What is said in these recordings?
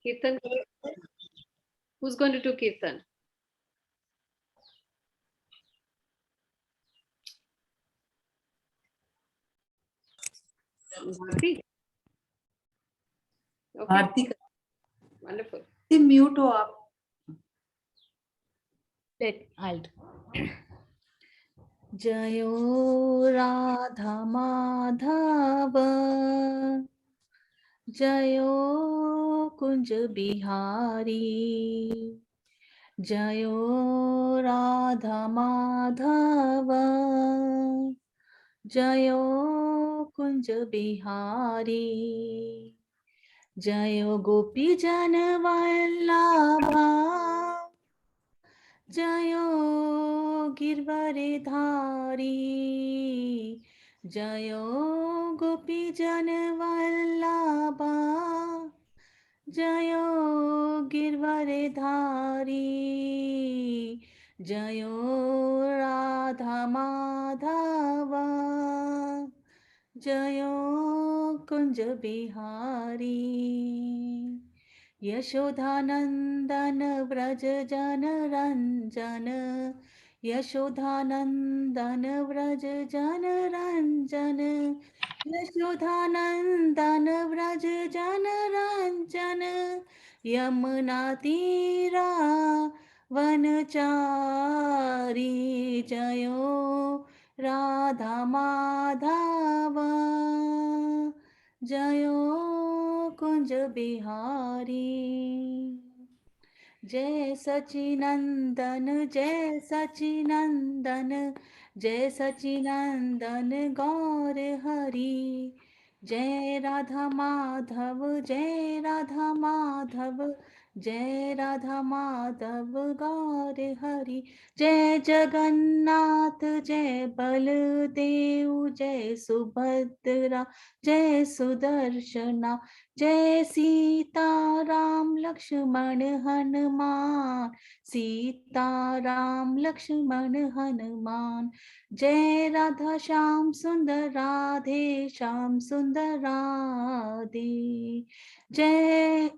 Kirtan. Who's going to do Kirtan? Bharti? Okay. Bharti. Wonderful. Mute हो आप. I'll do. Jayo Radha Madhava Jayo Kunj Bihari Jayo Radha Madhava Jayo Kunj Bihari Jayo Gopi Jana Vallabha Jayo Girvare Dhari Jayo Gopi Jana Vallabha Jayo Girvare Dhari Jayo Radha Madhava Jayo Kunj Bihari यशोधानंदन Vraj जन रंजन यशोधानंदन व्रज जन रंजन यशोधानंदन व्रज जन रंजन यमुना तीरा वनचारी जयो राधा माधव जयो कुंज बिहारी जय सचिनंदन जय सचिनंदन जय सचिनंदन गौर हरि जय राधा माधव जय राधा माधव जय राधा माधव गौर हरि जय जगन्नाथ जय बलदेव जय सुभद्रा जय सुदर्शना जय सीता राम लक्ष्मण हनुमान सीता राम लक्ष्मण हनुमान जय राधा श्याम सुंदर राधे श्याम सुंदर राधे जय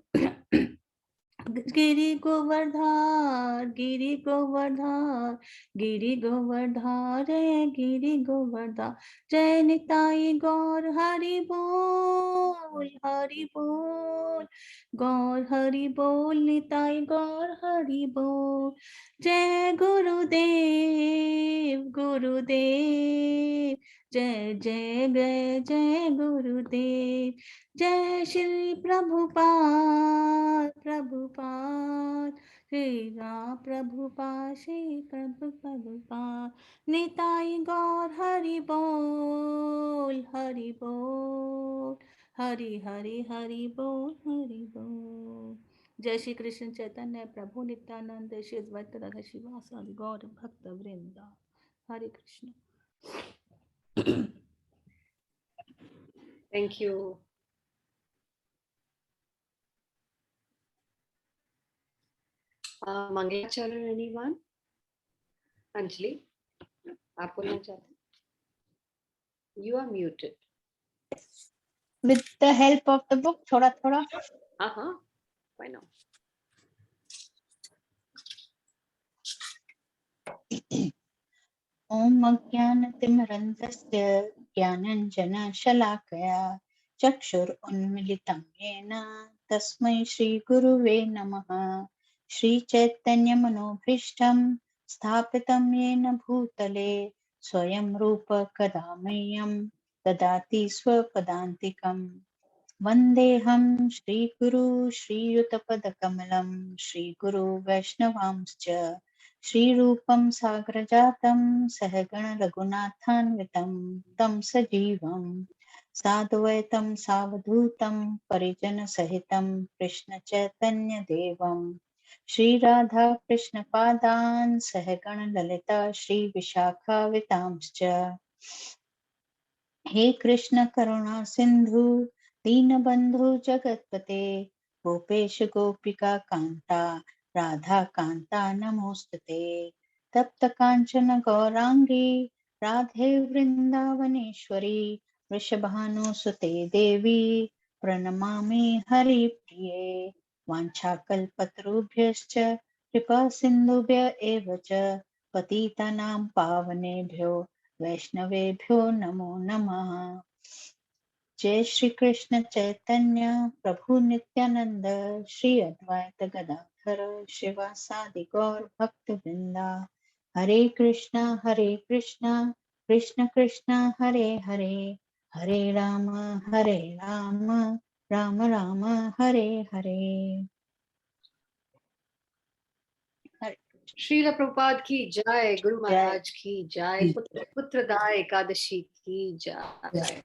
गिरि गोवर्धन गिरि गोवर्धन गिरि गोवर्धन रे गिरि गोवर्धन जय निताई गौर हरि बोल गौर हरि बोल निताई गौर हरि बोल जय गुरुदेव गुरुदेव जय जय जय जय गुरुदेव जय श्री प्रभुपाद प्रभुपाद श्री राम प्रभुपाद श्री प्रभुपाद निताई गौर हरि बोल हरि हरि बोल हरि बोल जय श्री कृष्ण चैतन्य प्रभु नित्यानंद श्री अद्वैत राधा शिवासादि गौर भक्त वृंदा हरे Krishna. Thank you. Mangalacharya, anyone? Anjali, आप बोलना चाहते? You are muted. With the help of the book, thoda thoda. Why not? Om अज्ञानतिमिरन्धस्य ज्ञानञ्जनशलाकया चक्षुरुन्मीलितं येन तस्मै श्रीगुरुवे नमः. श्रीचैतन्यमनोभीष्टं स्थापितं येन भूतले स्वयं रूप कदा मह्यं ददाति स्वपदान्तिकम्. वन्देऽहं श्रीगुरु श्रीयुतपदकमलं श्रीगुरु वैष्णवांश्च श्रीरूपं साग्रजातं सहगण रघुनाथान्वितं तं सजीवं साद्वैतं सावधूतं परिजनसहितं कृष्णचैतन्यदेवं श्रीराधा कृष्णपादान् सहगण ललिता श्रीविशाखावितांश्च. हे कृष्ण करुणा सिंधु दीनबंधु जगतपते गोपेश गोपिका कांता राधा कांता नमोस्तुते. तप्त कांचन गौरांगी राधे वृंदावनेश्वरी वृषभानुसुते देवी प्रणमामि हरिप्रिये. वाञ्छाकल्पतरुभ्यश्च कृपा सिन्धुभ्य एव च पतितानां पावनेभ्यो वैष्णवेभ्यो नमो नमः। जय श्री कृष्ण चैतन्य प्रभु नित्यानंद श्री अद्वैत गदाधर श्रीवासादि गौर भक्त वृंदा। हरे कृष्णा कृष्ण कृष्ण हरे हरे, हरे राम राम राम हरे हरे। हरे श्रील प्रभुपाद की जय, गुरु जय। महाराज की जय, पुत्रदा एकादशी की जय।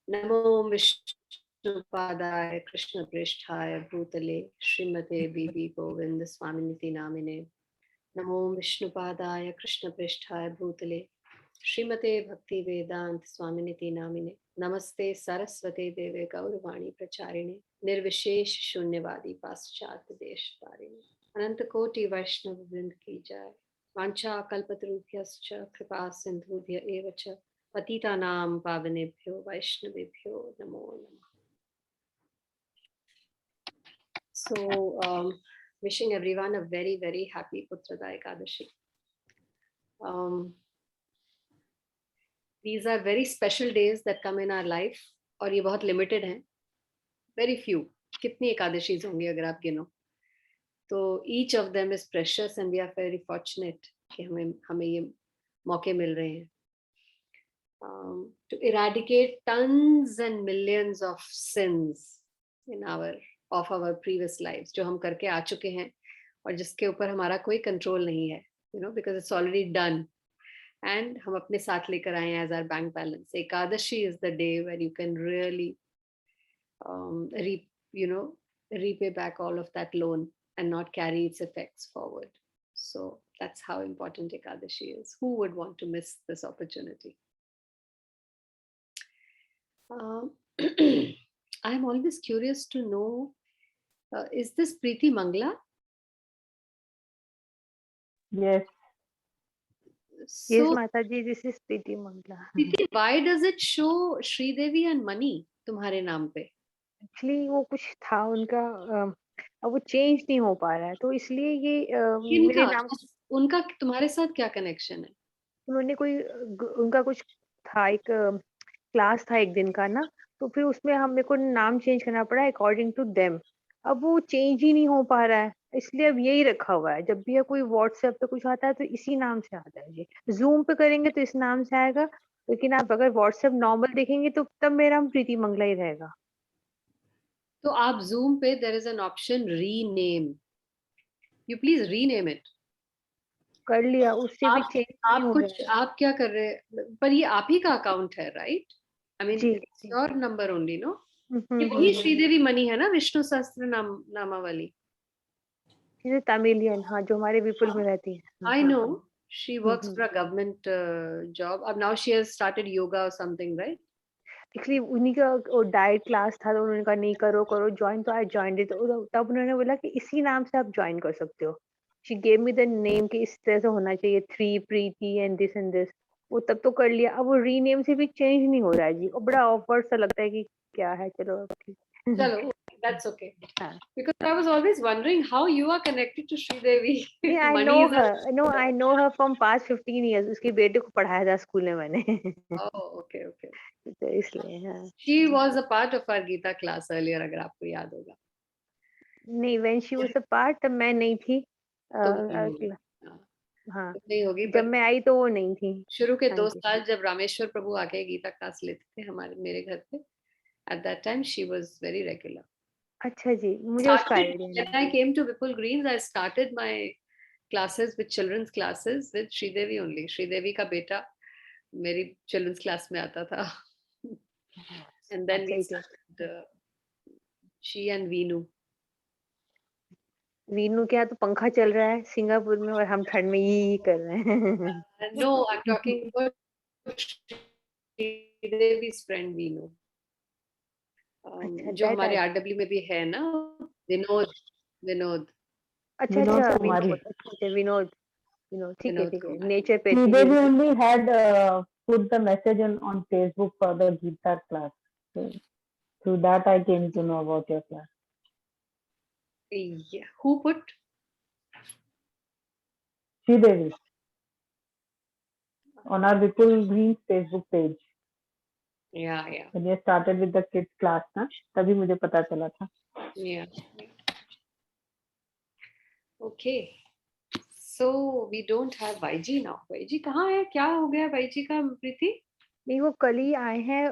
नमो विष्णुपादाय कृष्ण पृष्ठाय भूतले श्रीमते बीबी गोविंद स्वामिनिति नामिने। नमो विष्णुपादाय कृष्ण पृष्ठाय भूतले श्रीमते भक्ति वेदांत स्वामिनिति नामिने। नमस्ते सरस्वते देवे गौरवाणी प्रचारिणे निर्विशेष शून्यवादी पाश्चात्य देश तारिणे। अनंत कोटि वैष्णव वृंद की जय। वांछा कल्पतरुभ्यश्च कृपा सिंधुभ्य एव च पतितानां पावनेभ्यो वैष्णवेभ्यो नमो नमः। So, wishing everyone a very, very happy Putrada Ekadashi. These are very special days that come in our life और ये बहुत limited हैं. Very few. कितनी एकादशीज होंगी अगर आप गिनो तो each of them is precious and we are very fortunate कि हमें ये मौके मिल रहे हैं to eradicate tons and millions of sins in our previous lives जो हम करके आ चुके हैं और जिसके ऊपर हमारा कोई कंट्रोल नहीं है, because it's already done and हम अपने साथ लेकर आए हैं as our bank balance. Ekadashi is the day where you can really repay back all of that loan and not carry its effects forward. So that's how important Ekadashi is. Who would want to miss this opportunity? I'm always curious to know, is this Preeti Mangla? Yes. So, Yes, Mataji, this is Preeti Mangla. Preeti, why does it show Sridevi and Mani तुम्हारे नाम पे? Actually, वो कुछ था उनका, अब वो change नहीं हो पा रहा है, तो इसलिए ये मेरे नाम, उनका तुम्हारे साथ क्या कनेक्शन है? उन्होंने उनका कुछ था, एक क्लास था एक दिन का ना, तो फिर उसमें मेरे को नाम चेंज करना पड़ा अकॉर्डिंग टू देम। अब वो चेंज ही नहीं हो पा रहा है, इसलिए अब यही रखा हुआ है। जब भी कोई व्हाट्सएप पे कुछ आता है तो इसी नाम से आता है। जी, जूम पे करेंगे तो इस नाम से आएगा, लेकिन आप अगर व्हाट्सएप नॉर्मल देखेंगे तो तब मेरा प्रीति मंगला ही रहेगा। तो आप जूम पे there is an option rename, you please rename it. कर लिया, उससे भी चेंज नहीं हो रहा है। आप क्या कर रहे हैं? पर ये आप ही का अकाउंट है, राइट? आई मीन जी, योर नंबर ओनली, नो? ये वही श्रीदेवी मनी है ना, विष्णु सहस्त्र नामा वाली? तमिलियन, हाँ, जो हमारे विपुल में रहती है। I know, she works for a government job. अब now she has started yoga और समथिंग, राइट? एक्चुअली उन्हीं का डाइट क्लास था, तो उन्होंने कहा नहीं करो ज्वाइन, तो आई जॉइंड इट। तब उन्होंने बोला कि इसी नाम से आप ज्वाइन कर सकते हो। She gave me the name कि इस तरह से होना चाहिए, 3 प्रीति एंड दिस। वो तब तो कर लिया, अब वो रीनेम से भी चेंज नहीं हो रहा है जी, और बड़ा ऑफर सा लगता है कि क्या है। चलो चलो, that's okay. Because I was always wondering how you are connected to Sridevi. Yeah, I know her. I know her from past 15 years. उसके बेटे को पढ़ाया था स्कूल में मैंने। Oh, okay. तो इसलिए, हाँ। She was a part of our Gita class earlier, अगर आपको याद होगा। नहीं, when she was a part, तब मैं नहीं थी। हाँ, नहीं होगी, जब मैं आई तो वो नहीं थी। शुरू के 2 साल जब रामेश्वर प्रभु आके गीता क्लास लेते थे मेरे घर पे, at that time she was very regular. अच्छा जी, मुझे उसका आइडिया नहीं। When I came to Vipul Greens, I started my classes with children's classes with Sridevi only. Sridevi का बेटा मेरी children's class में आता था। And then we started, she and Veenu. Veenu के यहाँ तो पंखा चल रहा है सिंगापुर में, और हम ठंड में ये कर रहे हैं। No, I'm talking about Sridevi's friend Veenu. जो हमारे आरडब्ल्यू में भी है ना, विनोद। अच्छा, विनोद, ठीक है। नेचर पे they only had put the message on Facebook for the Gita class Through that, I came to know about your class. Yeah. Who put? Devi on our Vipul Green's Facebook page. Yeah, yeah. When you started with the kids class, ना तभी मुझे पता चला था. Yeah. Okay. So we don't have YG now. YG कहाँ है? क्या हो गया YG का, प्रीति? नहीं, वो कल ही आए हैं,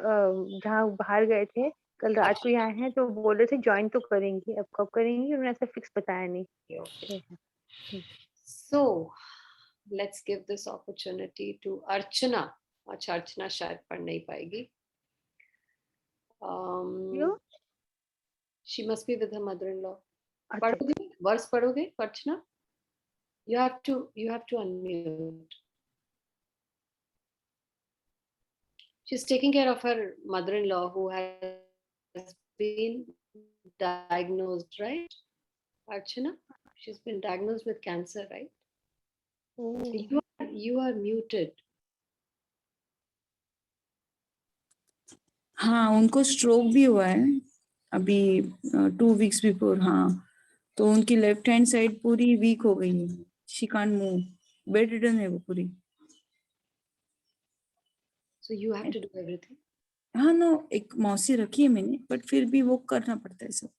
जहाँ बाहर गए थे कल रात को ही आए हैं, तो बोल रहे थे ज्वाइन तो करेंगे, अब कब करेंगे उन्होंने ऐसा फिक्स बताया नहीं. Okay. So let's give this opportunity to Archana. अच्छा, अर्चना शायद पढ़ नहीं पाएगी. क्यों? She must be with her mother-in-law. अच्छा, पढ़ोगे? वर्स पढ़ोगे अर्चना? You have to unmute. She's taking care of her mother-in-law who has been diagnosed, right? Archana, she's been diagnosed with cancer, right? oh, You are muted. हाँ, उनको stroke भी हुआ है अभी 2 weeks before. हाँ, तो उनकी लेफ्ट हैंड साइड पूरी वीक हो गई है. She can't move, bed ridden है वो पूरी. So you have to do everything. हाँ नो, एक मौसी रखी है मैंने, बट फिर भी वो करना पड़ता है सब.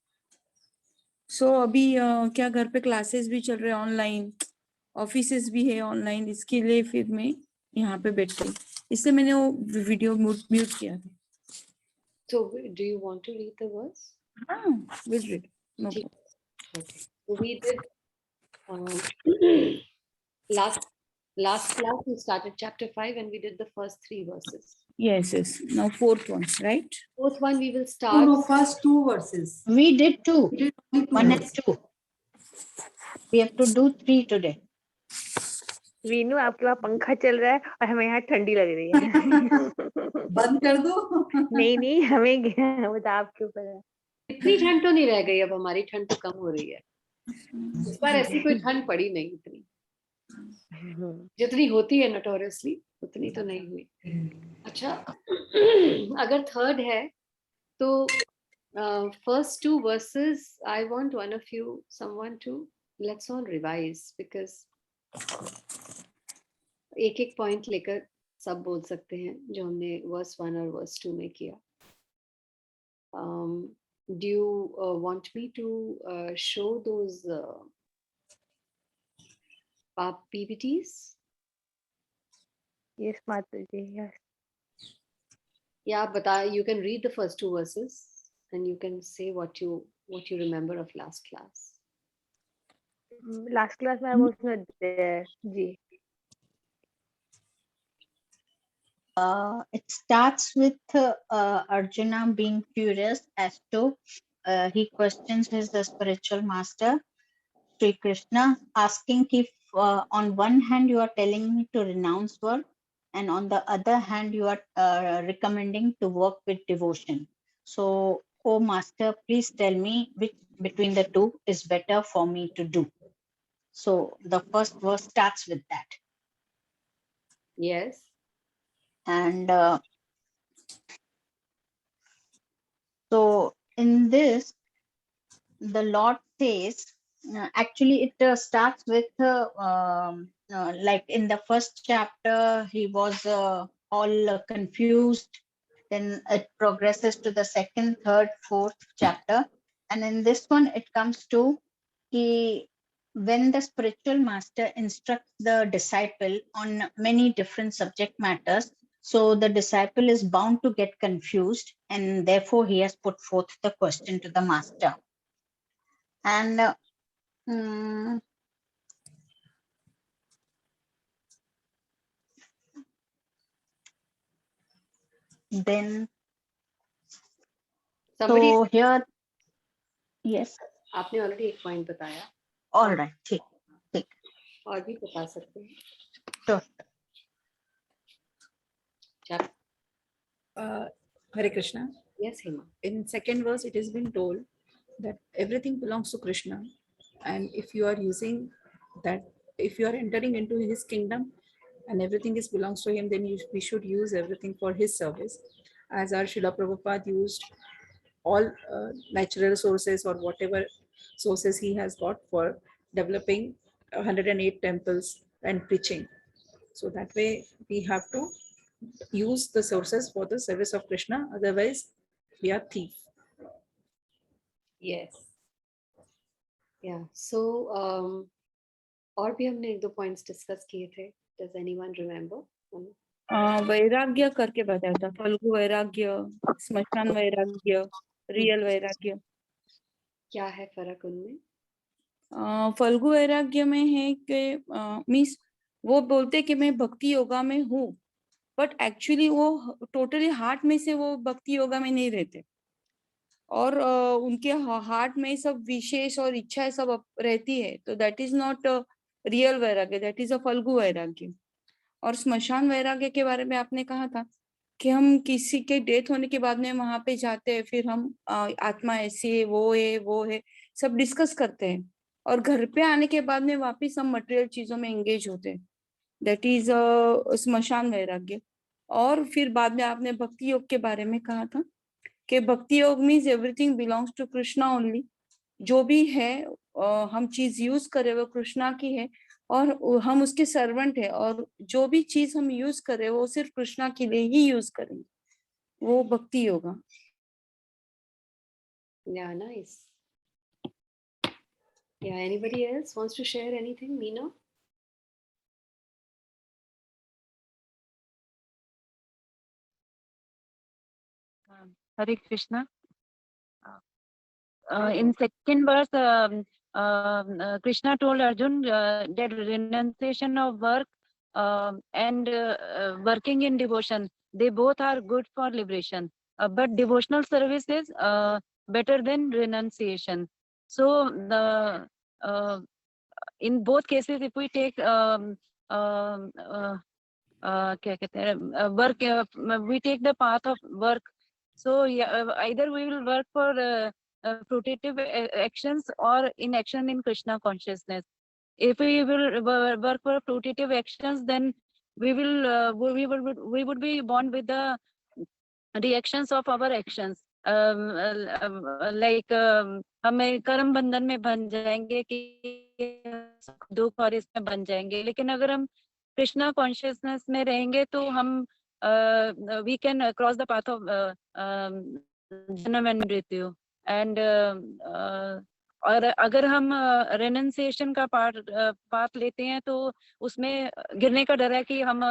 सो अभी क्या घर पे क्लासेस भी चल रहे हैं ऑनलाइन, ऑफिसेस भी है ऑनलाइन, इसके लिए फिर मैं यहाँ पे बैठ गई, इसलिए मैंने वो वीडियो म्यूट किया था. So do you want to read the verse? हाँ, विल रीड, नो ठीक. Problem. Okay. So we did last class we started chapter 5 and we did the first 3 verses. Yes, now 4th one, right? Fourth one we will start. No, first 2 verses. We did 2. We did only 2 1 and verses. 2. We have to do 3 today. Veenu आपके वहाँ पंखा चल रहा है और हमें यहाँ ठंडी लग रही है. बंद कर दो. नहीं हमें वो तो आपके ऊपर है. इतनी ठंड तो नहीं रह गई, अब हमारी ठंड तो कम हो रही है. इस बार ऐसी कोई ठंड पड़ी नहीं इतनी, जितनी होती है नोटोरियसली उतनी तो नहीं हुई. अच्छा, अगर थर्ड है तो first 2 verses I want one of you, someone to, let's all revise, because एक पॉइंट लेकर सब बोल सकते हैं जो हमने वर्स 1 और वर्स 2 में किया. Do you want me to show those PPTs? Yes, Mataji, yes. Yeah, but you can read the first 2 verses and you can say what you remember of last class. Last class में I was not there. जी. It starts with Arjuna being curious as to he questions his spiritual master Sri Krishna, asking if on one hand you are telling me to renounce work and on the other hand you are recommending to work with devotion. So, oh master, please tell me which between the two is better for me to do. So the first verse starts with that. Yes. And so in this, the Lord says, actually it starts with like in the first chapter he was all confused, then it progresses to the second, third, fourth chapter, and in this one it comes to when the spiritual master instructs the disciple on many different subject matters, so the disciple is bound to get confused, and therefore he has put forth the question to the master. And then Somebody, so here, yes, आपने already एक point बताया, all right, ठीक और भी बता सकते हैं. sure. Chap- Hare Krishna. Yes, Hema. In second verse, it has been told that everything belongs to Krishna, and if you are using that, if you are entering into his kingdom, and everything is belongs to him, then we should use everything for his service, as our Srila Prabhupada used all natural sources or whatever sources he has got for developing 108 temples and preaching. So that way we have to use the sources for the service of Krishna, otherwise we are thief. Yes. Yeah. So और भी हमने एक दो points discuss किए थे. Does anyone remember? वैराग्य करके बताया था, फल्गु वैराग्य, स्मशान वैराग्य, रियल वैराग्य. क्या है फर्क उनमें? फल्गु वैराग्य में है कि मीन्स वो बोलते कि मैं भक्ति योगा में हूँ, बट एक्चुअली वो टोटली हार्ट में से वो भक्ति योगा में नहीं रहते, और उनके हार्ट में सब विशेष और इच्छाएं सब रहती है, तो दैट इज नॉट रियल वैराग्य, that is a Phalgu vairagya. और स्मशान वैराग्य के बारे में आपने कहा था कि हम किसी के डेथ होने के बाद में वहां पे जाते हैं, फिर हम आत्मा ऐसी है, वो है सब डिस्कस करते हैं, और घर पे आने के बाद में वापिस हम मटेरियल चीजों में एंगेज होते हैं, दैट इज स्मशान वैराग्य. और फिर बाद में आपने भक्ति योग के बारे में कहा था कि bhakti yoga means everything belongs to Krishna only. जो भी है हम चीज यूज करें वो कृष्णा की है, और हम उसके सर्वेंट है, और जो भी चीज हम यूज करें वो सिर्फ कृष्णा के लिए ही यूज करेंगे, वो भक्ति yoga. Yeah, nice. Yeah, anybody else wants to share anything? Meena? Hare Krishna. In second verse, Krishna told Arjun that renunciation of work and working in devotion, they both are good for liberation. But devotional service is better than renunciation. So in both cases, if we take क्या कहते हैं, work, we take the path of work. So yeah, either we will work for fruitive actions or inaction in Krishna consciousness. If we will work for fruitive actions, then we would be born with the reactions of our actions. Like हमें कर्म बंधन में बन जाएंगे कि सुख दुख और इसमें बन जाएंगे. लेकिन अगर हम कृष्णा कॉन्शियसनेस में रहेंगे तो हम we can cross the path of जन्म एंड मृत्यु. एंड और अगर हम रेनंसिएशन का पाथ लेते हैं तो उसमें गिरने का डर है कि हम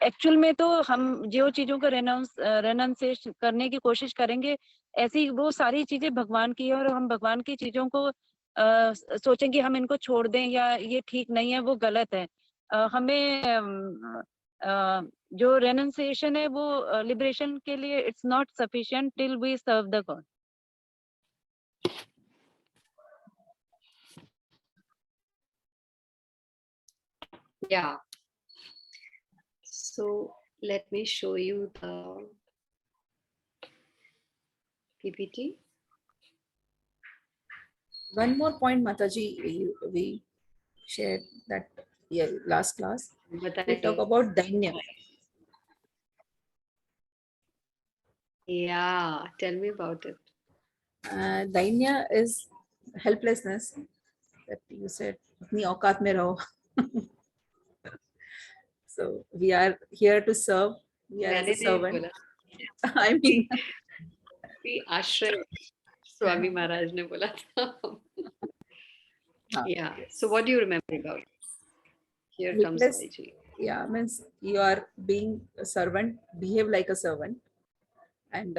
एक्चुअल में तो हम जो चीजों को रेनंसिएशन करने की कोशिश करेंगे, ऐसी वो सारी चीजें भगवान की है, और हम भगवान की चीजों को सोचेंगे हम इनको छोड़ दें या ये ठीक नहीं है, वो गलत है. हमें जो रेनंसिएशन है वो लिबरेशन के लिए it's not sufficient till we serve the God. Yeah. So let me show you the PPT. One more point, Mataji, we shared that last class. We talk about Dainya. Yeah, tell me about it. Dainya is helplessness, that you said, apni औकात में रहो. So we are here to serve. We are as a servant. I mean, आश्रय स्वामी महाराज ने बोला था. Yeah. So what do you remember about it? Here comes Saiji. Yeah, means you are being a servant, behave like a servant, and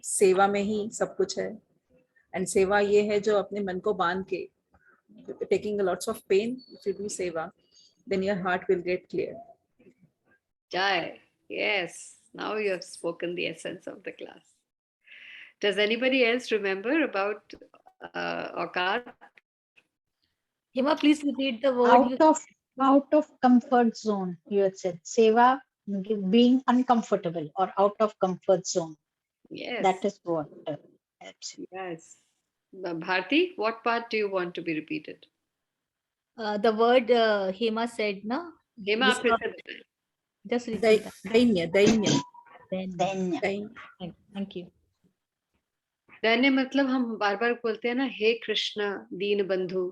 सेवा में ही सब कुछ है. And सेवा ये है जो अपने मन को बांध के, taking lots of pain. If you do seva, then your heart will get clear. Jai. Yes. Now you have spoken the essence of the class. Does anybody else remember about Aukat? Hima, please repeat the word. Out of comfort zone, you had said. Seva, being uncomfortable or out of comfort zone. Yes. That is what helps. Yes. Bharti, what part do you want to be repeated? The word Hema said, na? Hema, Just repeat that. Dainya. Then Thank you. दैन्य मतलब हम बार बार बोलते हैं ना, हे कृष्ण दीन बंधु,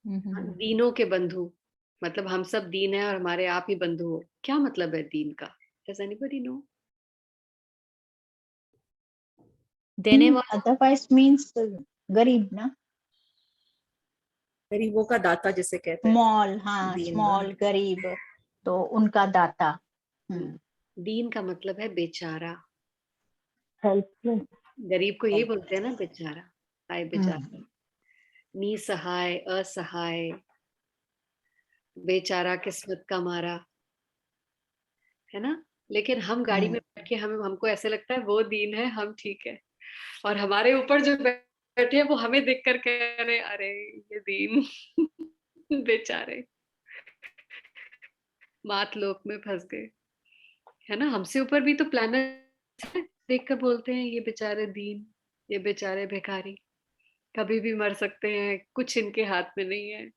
दीनों के बंधु, मतलब हम सब दीन है और हमारे आप ही बंधु हो। क्या मतलब है दीन का? Does anybody know? देने वाला otherwise means गरीब ना, गरीबों का दाता जिसे कहते हैं, स्मॉल, हाँ दीन। स्मॉल गरीब, तो उनका दाता। दीन का मतलब है बेचारा। हेल्पलेस। गरीब को यही बोलते हैं ना, बेचारा, हाय बेचारा, निसहाय, असहाय, बेचारा, किस्मत का मारा, है ना। लेकिन हम गाड़ी में बैठ के हमको ऐसे लगता है वो दीन है, हम ठीक है, और हमारे ऊपर जो बैठे हैं वो हमें देख कर कह रहे अरे ये दीन बेचारे मात लोक में फंस गए, है ना। हमसे ऊपर भी तो प्लैनेट देख कर बोलते हैं ये बेचारे दीन, ये बेचारे भिखारी, कभी भी मर सकते हैं, कुछ इनके हाथ में नहीं है,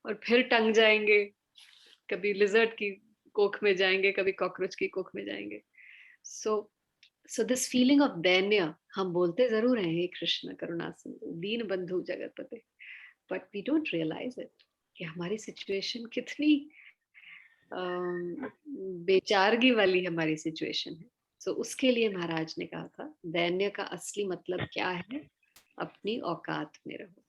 और फिर टंग जाएंगे, कभी लिजर्ड की कोख में जाएंगे, कभी कॉकरोच की कोख में जाएंगे। सो दिस फीलिंग ऑफ दैन्य हम बोलते जरूर हैं, हे कृष्ण करुणा सिंधु दीन बंधु जगतपते, but we don't realise it कि हमारी सिचुएशन कितनी बेचारगी वाली हमारी सिचुएशन है। सो उसके लिए महाराज ने कहा था दैन्य का असली मतलब क्या है, अपनी औकात में रहो,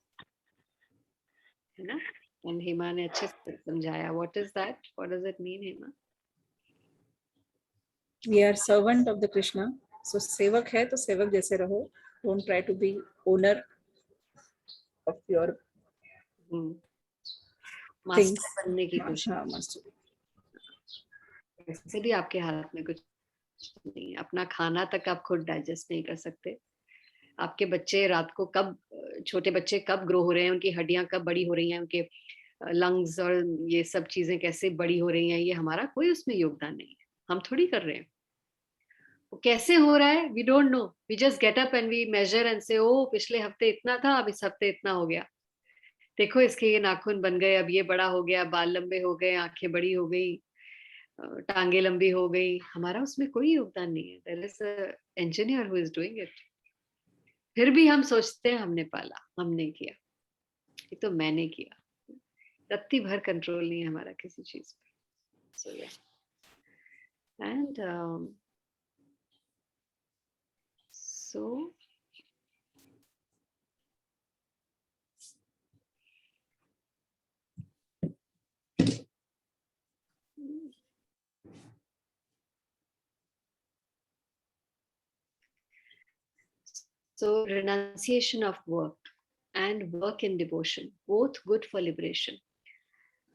है ना। एंड हेमा ने अच्छे से समझाया what is that, what does it mean Hema? We are servant of the Krishna, so सेवक है तो सेवक जैसे रहो, don't try to be owner of your master बनने की कोशिश। हाँ, मास्टर। वैसे भी आपके हाथ में कुछ नहीं है, अपना खाना तक आप खुद डाइजेस्ट नहीं कर सकते। आपके बच्चे रात को कब, छोटे बच्चे कब ग्रो हो रहे हैं, उनकी हड्डियां कब बड़ी हो रही हैं, उनके लंग्स और ये सब चीजें कैसे बड़ी हो रही हैं, ये हमारा कोई उसमें योगदान नहीं है, हम थोड़ी कर रहे हैं। वो कैसे हो रहा है we don't know, we just get up and we measure and say oh पिछले हफ्ते इतना था, अब इस हफ्ते इतना हो गया, देखो इसके ये नाखून बन गए, अब ये बड़ा हो गया, बाल लंबे हो गए, आंखें बड़ी हो गई, टांगे लंबी हो गई, हमारा उसमें कोई योगदान नहीं है। There is a engineer who is doing it. फिर भी हम सोचते हैं हमने पाला, हमने किया, ये तो मैंने किया। रत्ती भर कंट्रोल नहीं है हमारा किसी चीज पे। So and so So renunciation of work and work in devotion, both good for liberation.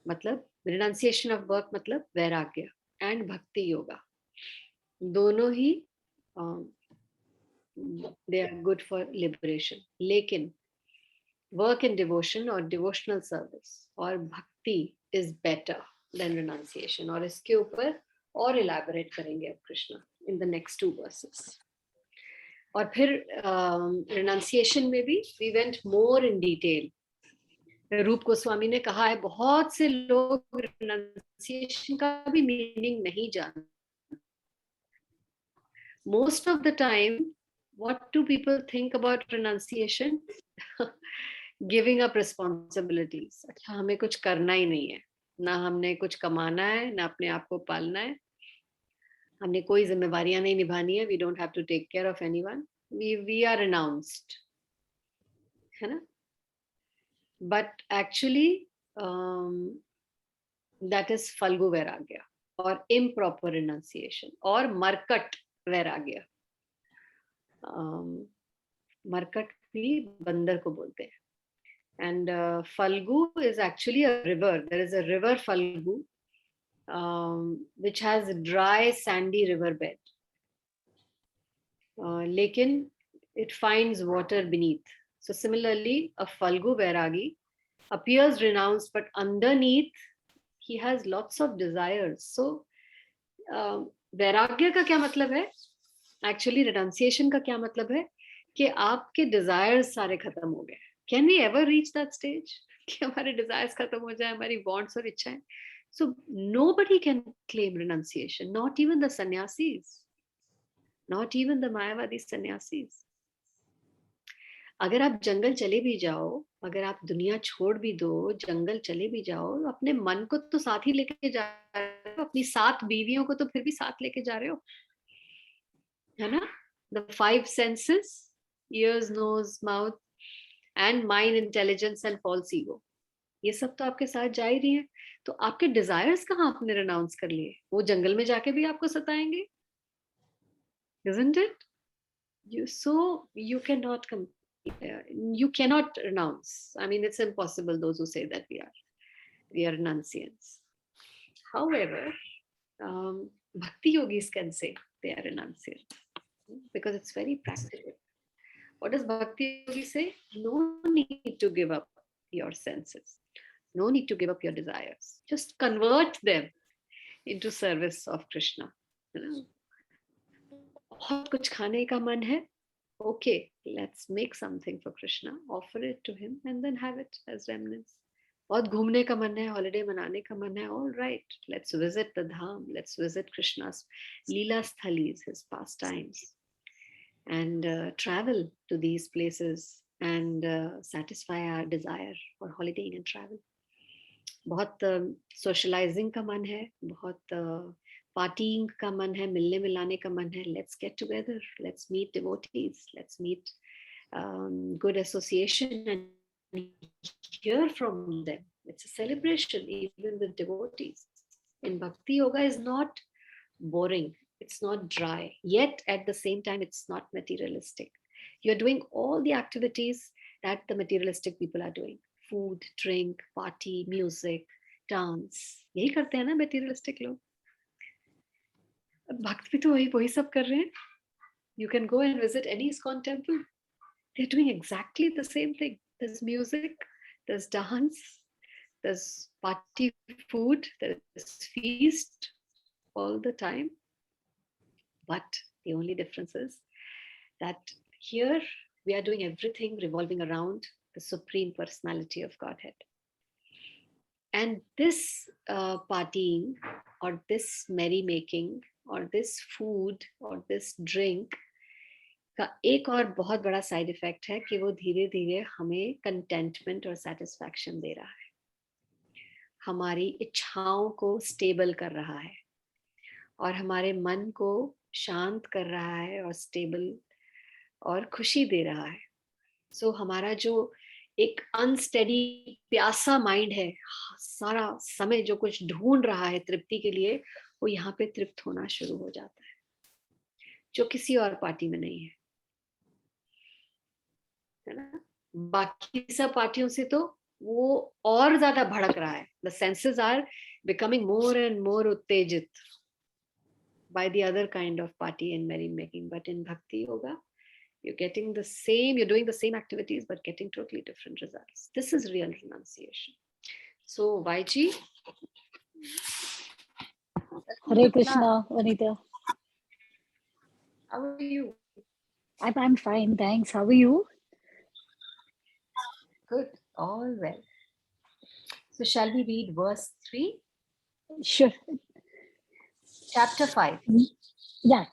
मतलब renunciation of work मतलब वैराग्य and भक्ति योगा, दोनों ही they are good for liberation. लेकिन work in devotion और devotional service और भक्ति is better than renunciation, और इसके ऊपर और elaborate करेंगे अब Krishna in the next 2 verses. और फिर रिनाउंसिएशन में भी we went more in detail. Rupa Goswami ने कहा है बहुत से लोग रिनाउंसिएशन का भी मीनिंग नहीं जानते। Most of the time what do people think about renunciation? Giving up responsibilities. अच्छा हमें कुछ करना ही नहीं है, ना हमने कुछ कमाना है, ना अपने आप को पालना है, हमने कोई जिम्मेवारियां नहीं निभानी है, we don't have to take care of anyone, we are renounced, है ना। But actually that is phalgu vairagya और इम्प्रॉपर रिनाउंसिएशन और मरकट वैराग्य। मरकट भी बंदर को बोलते हैं। And Phalgu is actually a river, there is a river Phalgu which has dry sandy river bed, लेकिन it finds water beneath. So similarly a Falgu Vairagi appears renounced but underneath he has lots of desires. So वैराग्य का क्या मतलब है, actually renunciation का क्या मतलब है कि आपके डिजायर्स सारे खत्म हो गए। Can we ever reach that stage कि हमारे डिजायर्स खत्म हो जाए, हमारी वांट्स और इच्छाएं? So nobody can claim renunciation, not even the sannyasis. not even the Mayavadi sannyasis. अगर आप जंगल चले भी जाओ, अगर आप दुनिया छोड़ भी दो, जंगल चले भी जाओ, अपने मन को तो साथ ही लेके जा रहे हो, अपनी 7 बीवियों को तो फिर भी साथ लेके जा रहे हो, है ना? The 5 senses, ears, nose, mouth and mind, intelligence and false ego, ये सब तो आपके साथ जा ही रही है. तो आपके डिजायर्स कहाँ आपने रिनाउंस कर लिए? वो जंगल में जाके भी आपको सताएंगे, isn't it? You cannot you cannot renounce. I mean, it's impossible, those who say that we are renunciants. However, bhakti yogis can say they are renunciants because it's very practical. What does bhakti yogi say? No need to give up your senses. No need to give up your desires. Just convert them into service of Krishna. You know? बहुत कुछ खाने का मन है, okay, let's make something for Krishna, offer it to him and then have it as remnants. बहुत घूमने का मन है, holiday मनाने का मन है, all right, let's visit the dham, let's visit Krishna's Leela Sthalis, his pastimes, and travel to these places and satisfy our desire for holidaying and travel. बहुत socializing का मन है, बहुत partying का मन है, मिलने मिलाने का मन है, let's get together, let's meet devotees, let's meet good association and hear from them. It's a celebration even with devotees. In Bhakti Yoga is not boring, it's not dry, yet at the same time it's not materialistic. You're doing all the activities that the materialistic people are doing. Food, drink, party, music, dance. यही करते हैं ना materialistic लोग. भक्त भी तो वही सब कर रहे हैं. You can go and visit any ISKCON temple. They're doing exactly the same thing. There's music, there's dance, there's party food, there's feast all the time. But the only difference is that here we are doing everything revolving around the Supreme Personality of Godhead. And this partying or this merrymaking or this food or this drink का एक और बहुत बड़ा side effect है कि वो धीरे धीरे हमें कंटेंटमेंट और सेटिस्फैक्शन दे रहा है, हमारी इच्छाओं को स्टेबल कर रहा है और हमारे मन को शांत कर रहा है और स्टेबल और खुशी दे रहा है. सो हमारा जो एक अनस्टेडी प्यासा माइंड है, सारा समय जो कुछ ढूंढ रहा है तृप्ति के लिए, वो यहाँ पे तृप्त होना शुरू हो जाता है, जो किसी और पार्टी में नहीं है ना. बाकी सब पार्टियों से तो वो और ज्यादा भड़क रहा है. The senses are becoming more and more उत्तेजित by the other kind of party and merrymaking. But in Bhakti Yoga, you're getting the same, you're doing the same activities, but getting totally different results. This is real renunciation. So, Vaiji. Hare Krishna, Vanita. How are you? I'm fine, thanks. How are you? Good, all well. So, shall we read verse 3? Sure. Chapter 5. Yeah.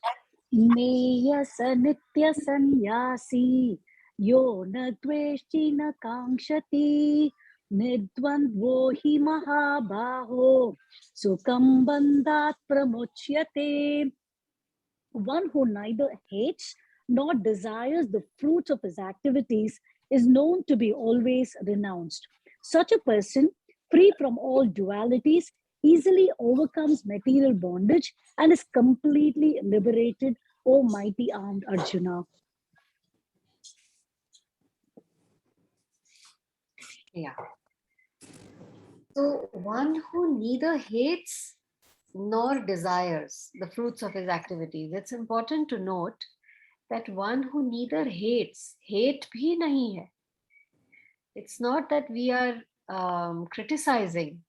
Neyasa nitya sanyasi yo na dveshti na kankshati nidvandvo hi mahabaho sukham bandhat pramochyate. One who neither hates nor desires the fruits of his activities is known to be always renounced. Such a person, free from all dualities, easily overcomes material bondage and is completely liberated, O mighty armed Arjuna. Yeah. So, one who neither hates nor desires the fruits of his activities. It's important to note that one who neither hates, hate bhi nahi hai. It's not that we are criticizing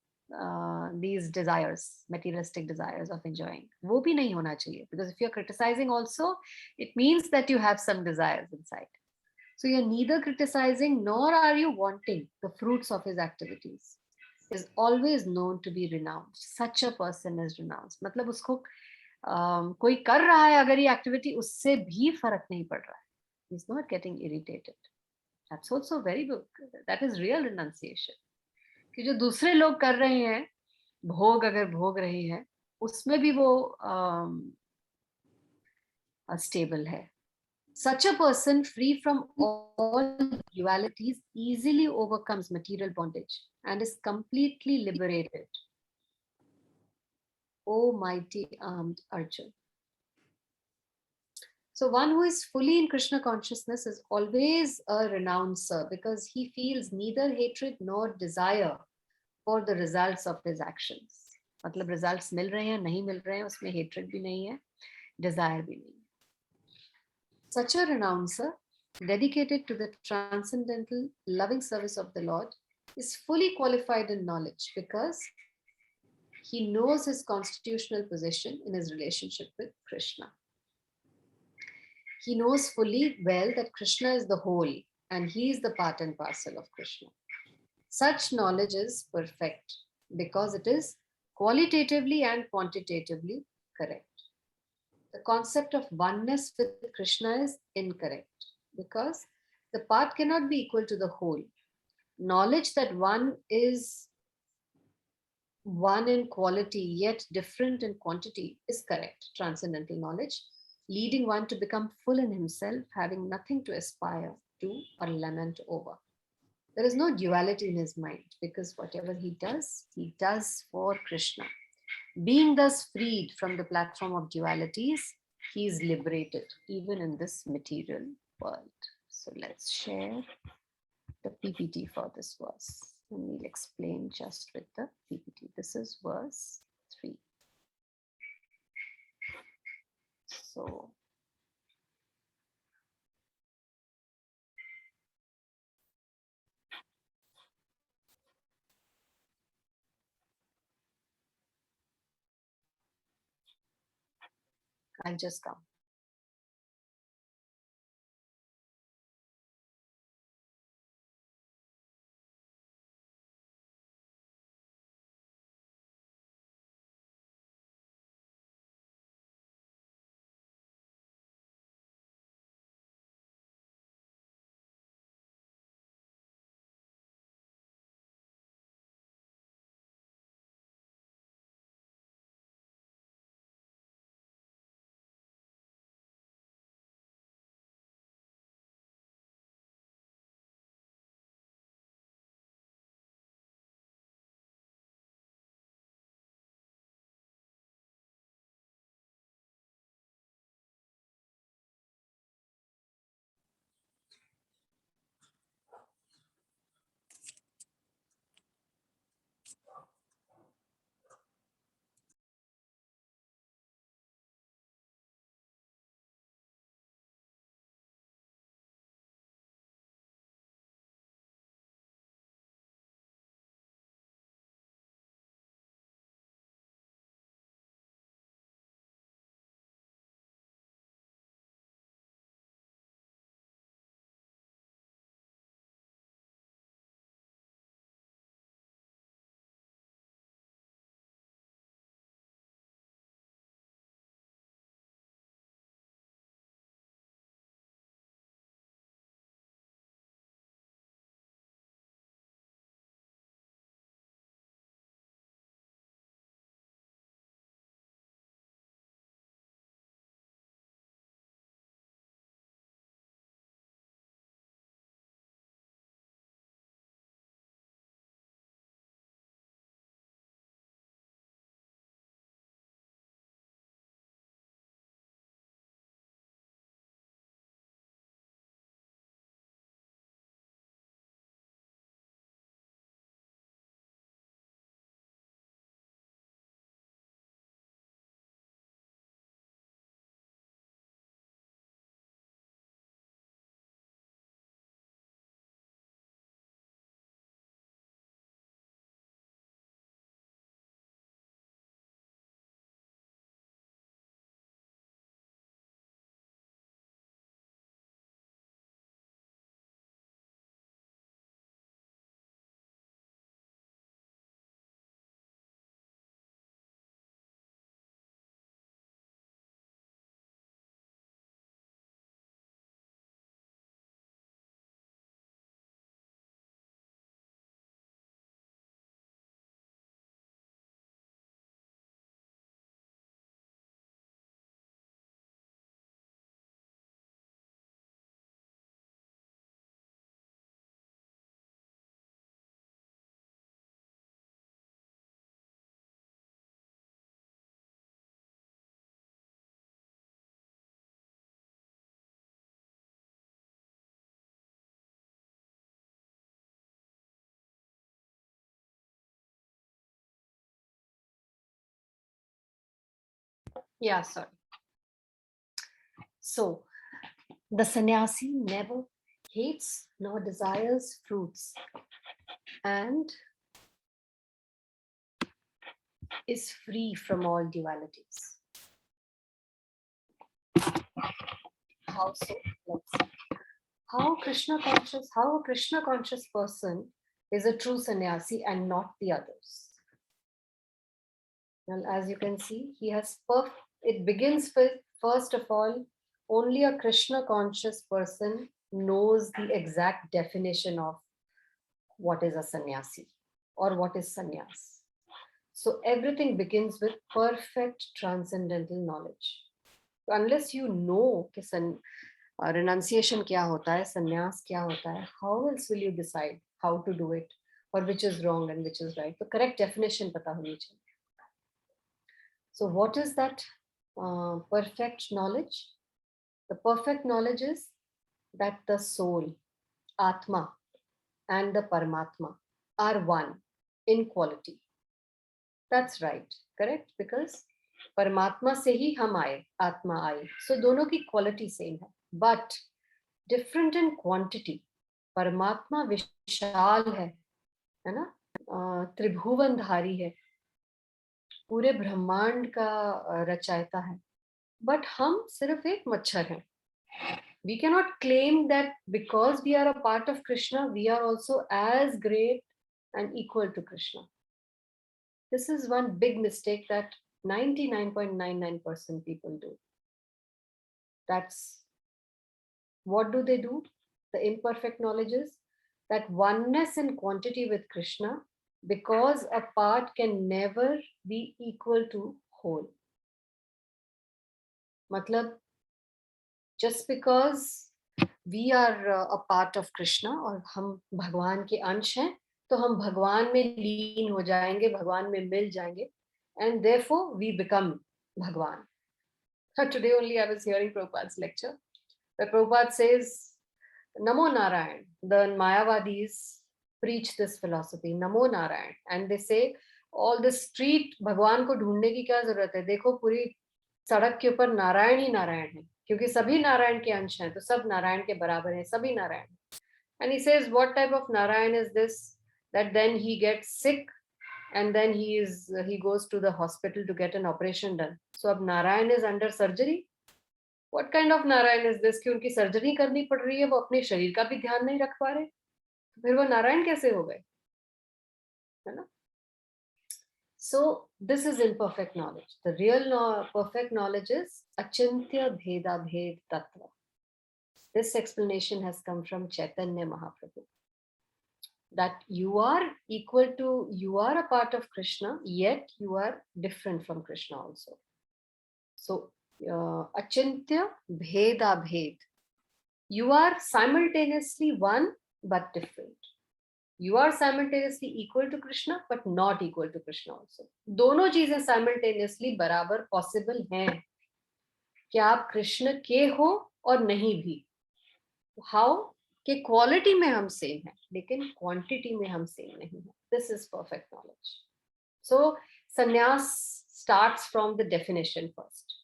these desires, materialistic desires of enjoying. वो भी नहीं होना चाहिए, because if you're criticizing also, it means that you have some desires inside. So you're neither criticizing nor are you wanting the fruits of his activities. Is always known to be renounced. Such a person is renounced. मतलब उसको कोई कर रहा है अगर ये activity, उससे भी फर्क नहीं पड़ रहा है. He is not getting irritated. That's also very good. That is real renunciation. कि जो दूसरे लोग कर रहे हैं, भोग अगर भोग रहे हैं, उसमें भी वो स्टेबल है. Such a person, free from all dualities, easily overcomes material bondage and is completely liberated. O mighty armed Arjun. So one who is fully in Krishna consciousness is always a renouncer because he feels neither hatred nor desire for the results of his actions. मतलब results मिल रहे हैं, नहीं मिल रहे हैं, उसमें hatred भी नहीं है, desire भी नहीं है. Such a renouncer, dedicated to the transcendental loving service of the Lord, is fully qualified in knowledge because he knows his constitutional position in his relationship with Krishna. He knows fully well that Krishna is the whole and he is the part and parcel of Krishna. Such knowledge is perfect because it is qualitatively and quantitatively correct. The concept of oneness with Krishna is incorrect because the part cannot be equal to the whole. Knowledge that one is one in quality yet different in quantity is correct, transcendental knowledge, leading one to become full in himself, having nothing to aspire to or lament over. There is no duality in his mind because whatever he does for Krishna. Being thus freed from the platform of dualities, he is liberated even in this material world. So let's share the PPT for this verse. And we'll explain just with the PPT. This is verse 3. So I'll just come. Yeah, sorry. So, the sannyasi never hates nor desires fruits and is free from all dualities. How so? Let's see. How a Krishna conscious person is a true sannyasi and not the others. Well, as you can see, it begins with, first of all, only a Krishna conscious person knows the exact definition of what is a sannyasi or what is sannyas. So everything begins with perfect transcendental knowledge. So unless you know renunciation kya hota hai, sannyas kya hota hai, how else will you decide how to do it or which is wrong and which is right? The correct definition pata honi chahiye. So what is that perfect knowledge? The perfect knowledge is that the soul, Atma, and the Paramatma are one in quality. That's right, correct? Because Paramatma se hi hum aaye, Atma aaye. So dono ki quality same hai, but different in quantity. Paramatma विशाल है ना? त्रिभुवनधारी है, पूरे ब्रह्मांड का रचयिता है, but हम सिर्फ एक मच्छर हैं. We cannot claim that because we are a part of Krishna, we are also as great and equal to Krishna. This is one big mistake that 99.99% people do. That's what do they do? The imperfect knowledge is that oneness in quantity with Krishna, because a part can never be equal to whole. Matlab, just because we are a part of Krishna और हम भगवान के अंश हैं, तो हम भगवान में लीन हो जाएंगे, भगवान में मिल जाएंगे, and therefore we become Bhagwan. So today only I was hearing Prabhupada's lecture, where Prabhupada says, Namo Narayan. The Mayavadis preach this philosophy, Namo Narayan, and they say all the street भगवान को ढूंढने की क्या जरूरत है? देखो पूरी सड़क के ऊपर नारायण ही नारायण है, क्योंकि सभी नारायण के अंश हैं, तो सब नारायण के बराबर हैं, सभी Narayan. And he says, what type of Narayan is this? That then he gets sick and then he goes to the hospital to get an operation done. So अब Narayan is under surgery. What kind of Narayan is this? कि उनकी surgery करनी पड़ रही है, वो अपने शरीर का भी ध्यान नहीं रख पा रहे, फिर वो नारायण कैसे हो गए? है ना? So this is imperfect knowledge. The real perfect knowledge is achintya bheda bhed tattva. This explanation has come from Chaitanya Mahaprabhu. That you are a part of Krishna, yet you are different from Krishna also. So achintya bheda bhed. You are simultaneously one but different. You are simultaneously equal to Krishna but not equal to Krishna also. दोनों चीजें simultaneously बराबर possible हैं कि आप कृष्ण के हो और नहीं भी. How? कि quality में हम same हैं, लेकिन quantity में हम same नहीं हैं. This is perfect knowledge. So sannyas starts from the definition first,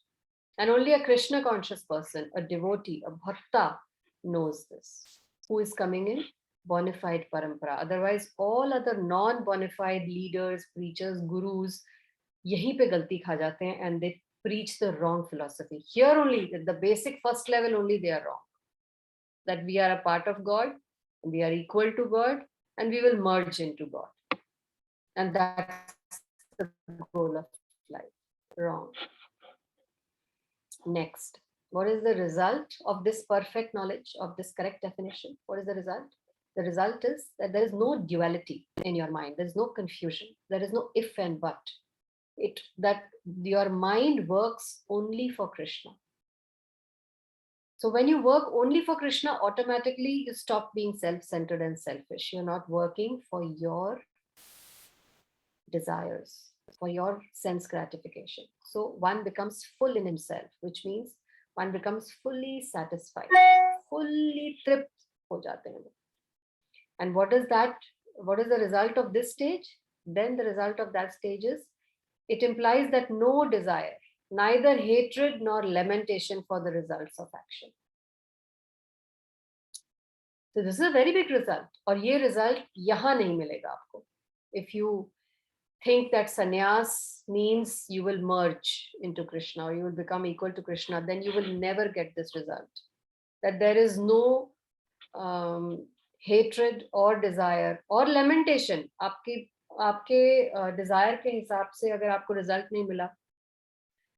and only a Krishna conscious person, a devotee, a bhakta knows this, who is coming in bona fide parampara. Otherwise all other non bona fide leaders, preachers, gurus यहीं पे गलती खा जाते हैं, and they preach the wrong philosophy. Here only, at the basic first level only, they are wrong. That we are a part of God, we are equal to God, and we will merge into God. And that's the goal of life. Wrong. Next, what is the result of this perfect knowledge, of this correct definition? What is the result? The result is that there is no duality in your mind. There is no confusion. There is no if and but. That your mind works only for Krishna. So when you work only for Krishna, automatically you stop being self-centered and selfish. You're not working for your desires, for your sense gratification. So one becomes full in himself, which means one becomes fully satisfied, fully tripped ho jate hain. And what is that? What is the result of this stage? Then the result of that stage is, it implies that no desire, neither hatred nor lamentation for the results of action. So this is a very big result. और ये result यहाँ नहीं मिलेगा आपको. If you think that sannyas means you will merge into Krishna or you will become equal to Krishna, then you will never get this result. That there is no hatred or desire or lamentation. आपके desire के हिसाब से अगर आपको result नहीं मिला,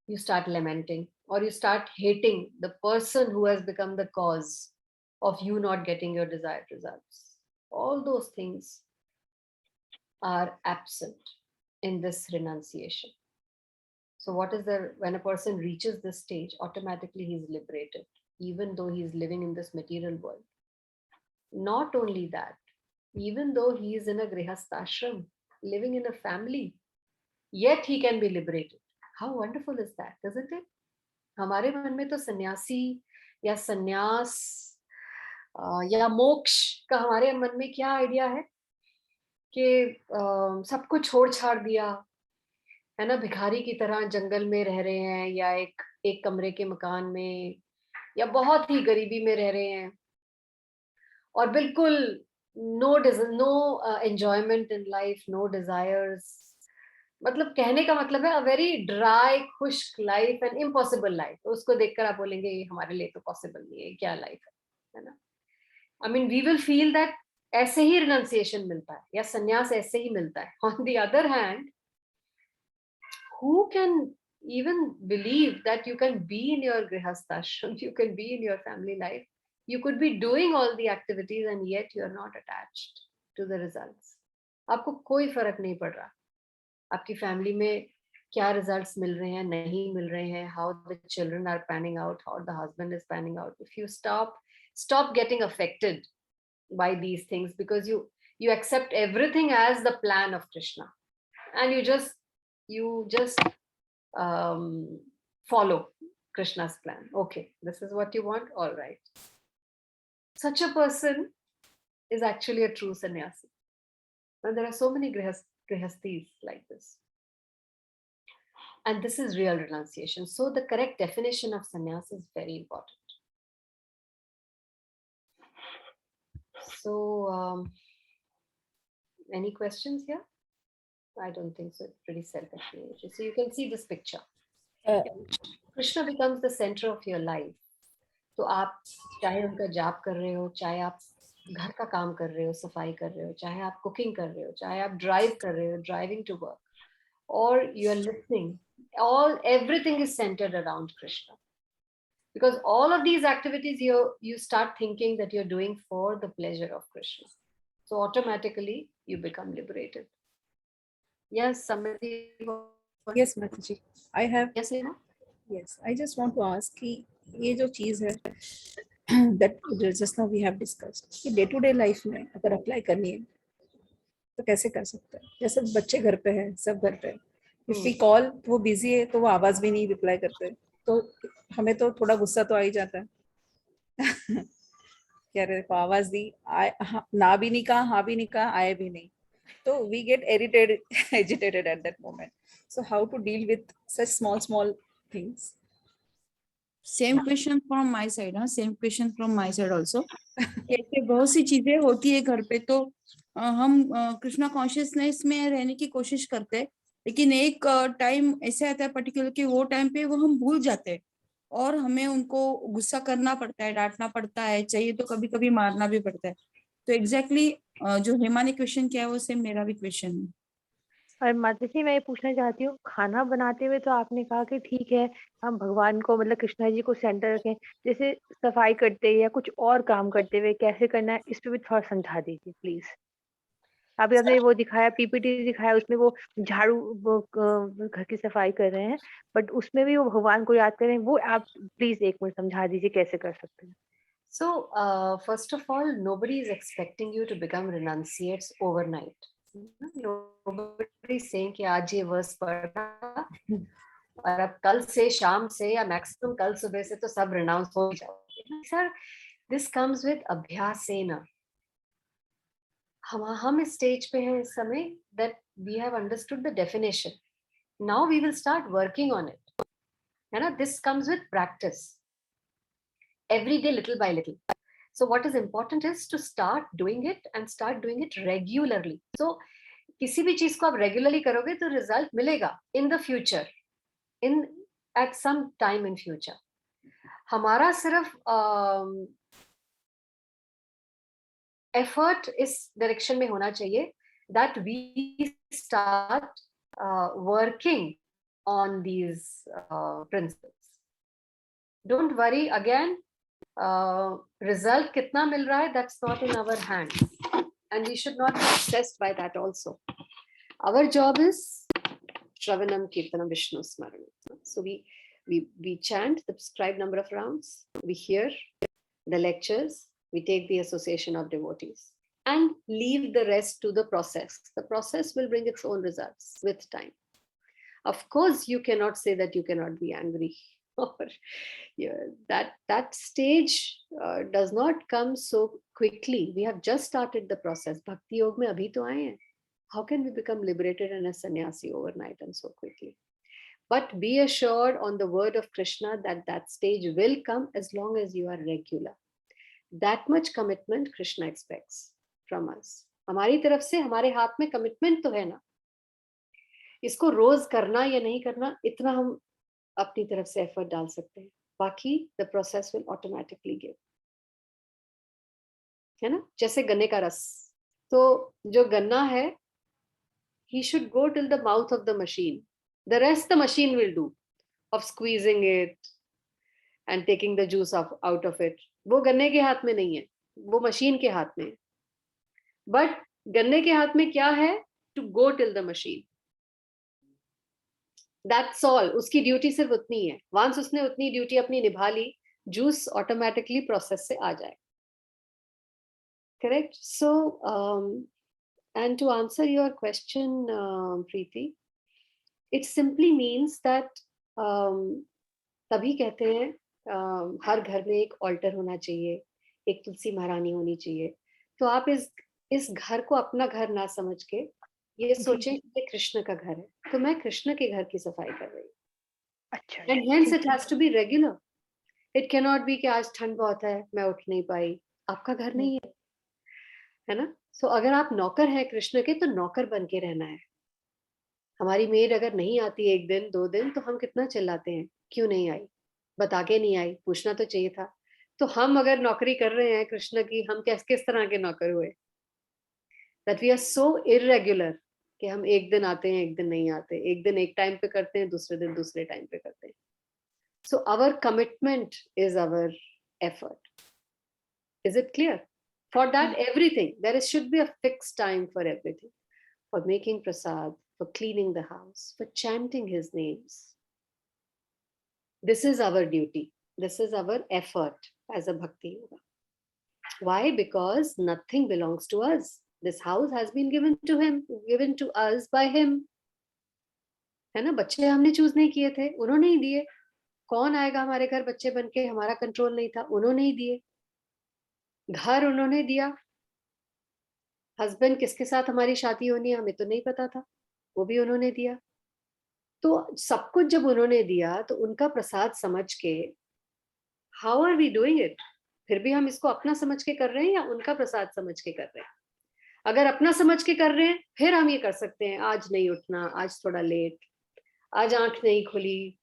you start lamenting or you start hating the person who has become the cause of you not getting your desired results. All those things are absent in this renunciation. So what is there when a person reaches this stage, automatically he is liberated, even though he is living in this material world. Not only that, even though he is in a grihasthashram, living in a family, yet he can be liberated. How wonderful is that, isn't it? हमारे मन में तो सन्यासी या सन्यास या मोक्ष का हमारे मन में क्या आइडिया है कि सब कुछ छोड़ छाड़ दिया है ना, भिखारी की तरह जंगल में रह रहे हैं या एक कमरे के मकान में या बहुत ही गरीबी में रह रहे हैं और बिल्कुल no enjoyment in life, no desires. मतलब कहने का मतलब है अ वेरी ड्राई खुश्क लाइफ एंड इम्पॉसिबल लाइफ. उसको देखकर आप बोलेंगे ये हमारे लिए तो पॉसिबल नहीं है, क्या लाइफ है ना. I mean we will feel that ऐसे ही रिनाउंसिएशन मिलता है या संन्यास ऐसे ही मिलता है. On the other hand, who can even believe that you can be in your grihasthashram, you can be in your family life, you could be doing all the activities and yet you are not attached to the results. आपको कोई फर्क नहीं पड़ रहा आपकी family में क्या results मिल रहे हैं नहीं मिल रहे हैं, how the children are panning out, how the husband is panning out. If you stop getting affected by these things because you accept everything as the plan of Krishna and you just follow Krishna's plan. Okay, this is what you want, all right. Such a person is actually a true sannyasi. And there are so many grihasthis like this. And this is real renunciation. So the correct definition of sannyas is very important. So, any questions here? I don't think so. It's pretty self-explanatory. So you can see this picture. Krishna becomes the center of your life. तो आप चाहे उनका जाप कर रहे हो, चाहे आप घर का काम कर रहे हो, सफाई कर रहे हो, चाहे आप कुकिंग कर रहे हो, चाहे आप ड्राइव कर रहे हो, driving to work, or you are listening, everything is centered around Krishna. Because all of these activities you start thinking that you're doing for the pleasure of Krishna. So automatically you become liberated. Yes, somebody. Yes, Mataji. I have. Yes, Neha? Yes, I just want to ask कि ये जो चीज है that just now we have discussed कि day to day life में अगर apply करनी है तो कैसे कर सकते हैं. जैसे बच्चे घर पे हैं, सब घर पे, इफ वी कॉल वो बिजी है तो वो आवाज भी नहीं रिप्लाई करते, तो हमें तो थोड़ा गुस्सा तो आ ही जाता है. कह रहे को आवाज दी, ना भी नहीं कहा, हाँ भी नहीं कहा, आए भी नहीं, तो we get irritated, agitated at that moment. So how to deal with such small things? Same question from my side. हाँ, same question from my side also. ऐसे बहुत सी चीजें होती है घर पे, तो हम कृष्णा कॉन्शियसनेस में रहने की कोशिश करते हैं, लेकिन एक टाइम ऐसे आता है पर्टिकुलर कि वो टाइम पे वो हम भूल जाते हैं और हमें उनको गुस्सा करना पड़ता है, डांटना पड़ता है, चाहिए तो कभी कभी मारना भी पड़ता है. तो एग्जैक्टली जो हेमा ने क्वेश्चन किया है वो सेम मेरा भी क्वेश्चन है. और माता जी मैं ये पूछना चाहती हूँ, खाना बनाते हुए तो आपने कहा कि ठीक है हम भगवान को मतलब कृष्णा जी को सेंटर रखें, जैसे सफाई करते या कुछ और काम करते हुए कैसे करना है, इस पे भी थोड़ा समझा दीजिए प्लीज. अभी आपने वो दिखाया, पीपीटी दिखाया, उसमें वो झाड़ू घर की सफाई कर रहे हैं, बट उसमें भी वो भगवान को याद कर रहे हैं, वो आप प्लीज एक मिनट समझा दीजिए कैसे कर सकते हैं. So, first of all, nobody is expecting you to become renunciates overnight. Nobody is saying कि आज ये वर्स पढ़ा और अब कल से शाम से या मैक्सिमम कल सुबह से तो सब रिनाउंस हो जाओगे. सर, this comes with अभ्यासेन. हम इस स्टेज पे हैं इस समय that we have understood the definition. Now we will start working on it. है ना. This comes with practice. Every day, little by little. So what is important is to start doing it and start doing it regularly. So किसी भी चीज को आप regularly करोगे तो result मिलेगा in the future, in at some time in future. हमारा सिर्फ एफर्ट इस डायरेक्शन में होना चाहिए that we start working on these principles. Don't worry again, result कितना मिल रहा है that's not in our hand and we should not be obsessed by that also. Our job is Shravanam Kirtanam Vishnu Smaranam. So we chant the prescribed number of rounds, we hear the lectures, we take the association of devotees and leave the rest to the process. The process will bring its own results with time. Of course, you cannot say that you cannot be angry. Or that stage does not come so quickly. We have just started the process. Bhakti Yoga mein abhi to aaye hain. How can we become liberated and a sannyasi overnight and so quickly? But be assured on the word of Krishna that that stage will come as long as you are regular. That much commitment Krishna expects from us. हमारी तरफ से हमारे हाथ में commitment तो है ना. इसको रोज करना या नहीं करना, इतना हम अपनी तरफ से एफर्ट डाल सकते हैं. बाकी the process will automatically give. है ना. जैसे गन्ने का रस, तो जो गन्ना है he should go till the mouth of the machine. The rest the machine will do of squeezing it and taking the juice out of it. वो गन्ने के हाथ में नहीं है, वो मशीन के हाथ में है. बट गन्ने के हाथ में क्या है? To go till the machine. That's all. उसकी ड्यूटी सिर्फ उतनी है. Once उसने उतनी ड्यूटी अपनी निभा ली, जूस ऑटोमेटिकली प्रोसेस से आ जाए. Correct. So and to answer your question, Preeti, it simply means that तभी कहते हैं हर घर में एक ऑल्टर होना चाहिए, एक तुलसी महारानी होनी चाहिए. तो आप इस घर को अपना घर ना समझ के ये सोचें कि ये कृष्ण का घर है, तो मैं कृष्ण के घर की सफाई कर रही हूँ. अच्छा and hence it has to be regular. It can not be कि आज ठंड बहुत है मैं उठ नहीं पाई. आपका घर नहीं है ना. सो अगर आप नौकर हैं कृष्ण के तो नौकर बन के रहना है. हमारी मेड अगर नहीं आती एक दिन 2 दिन तो हम कितना चिल्लाते हैं, क्यों नहीं आई, बता के नहीं आई, पूछना तो चाहिए था. तो हम अगर नौकरी कर रहे हैं कृष्ण की, हम किस तरह के नौकर हुए. That we are so irregular कि हम एक दिन आते हैं एक दिन नहीं आते, एक दिन एक टाइम पे करते हैं दूसरे दिन दूसरे टाइम पे करते हैं. So our commitment is our effort. Is it clear? For that everything there should be a fixed time for everything. For making prasad, for cleaning the house, for chanting his names. This is our duty. This is our effort as a bhakti yoga. Why? Because nothing belongs to us. This house has been given to him, given to us by him. है ना. बच्चे हमने choose नहीं किए थे, उन्होंने ही दिए. कौन आएगा हमारे घर बच्चे बन के, हमारा कंट्रोल नहीं था, उन्होंने ही दिए. घर उन्होंने दिया. हस्बैंड किसके साथ हमारी शादी होनी है हमें तो नहीं पता था, वो भी उन्होंने दिया. तो सब कुछ जब उन्होंने दिया तो उनका प्रसाद समझ के how are we doing it? फिर भी हम इसको अपना समझ के कर रहे हैं या उनका प्रसाद समझ के कर रहे हैं? अगर अपना समझ के कर रहे हैं फिर हम ये कर सकते हैं, आज नहीं उठना, आज थोड़ा लेट, आज आंख नहीं खुली,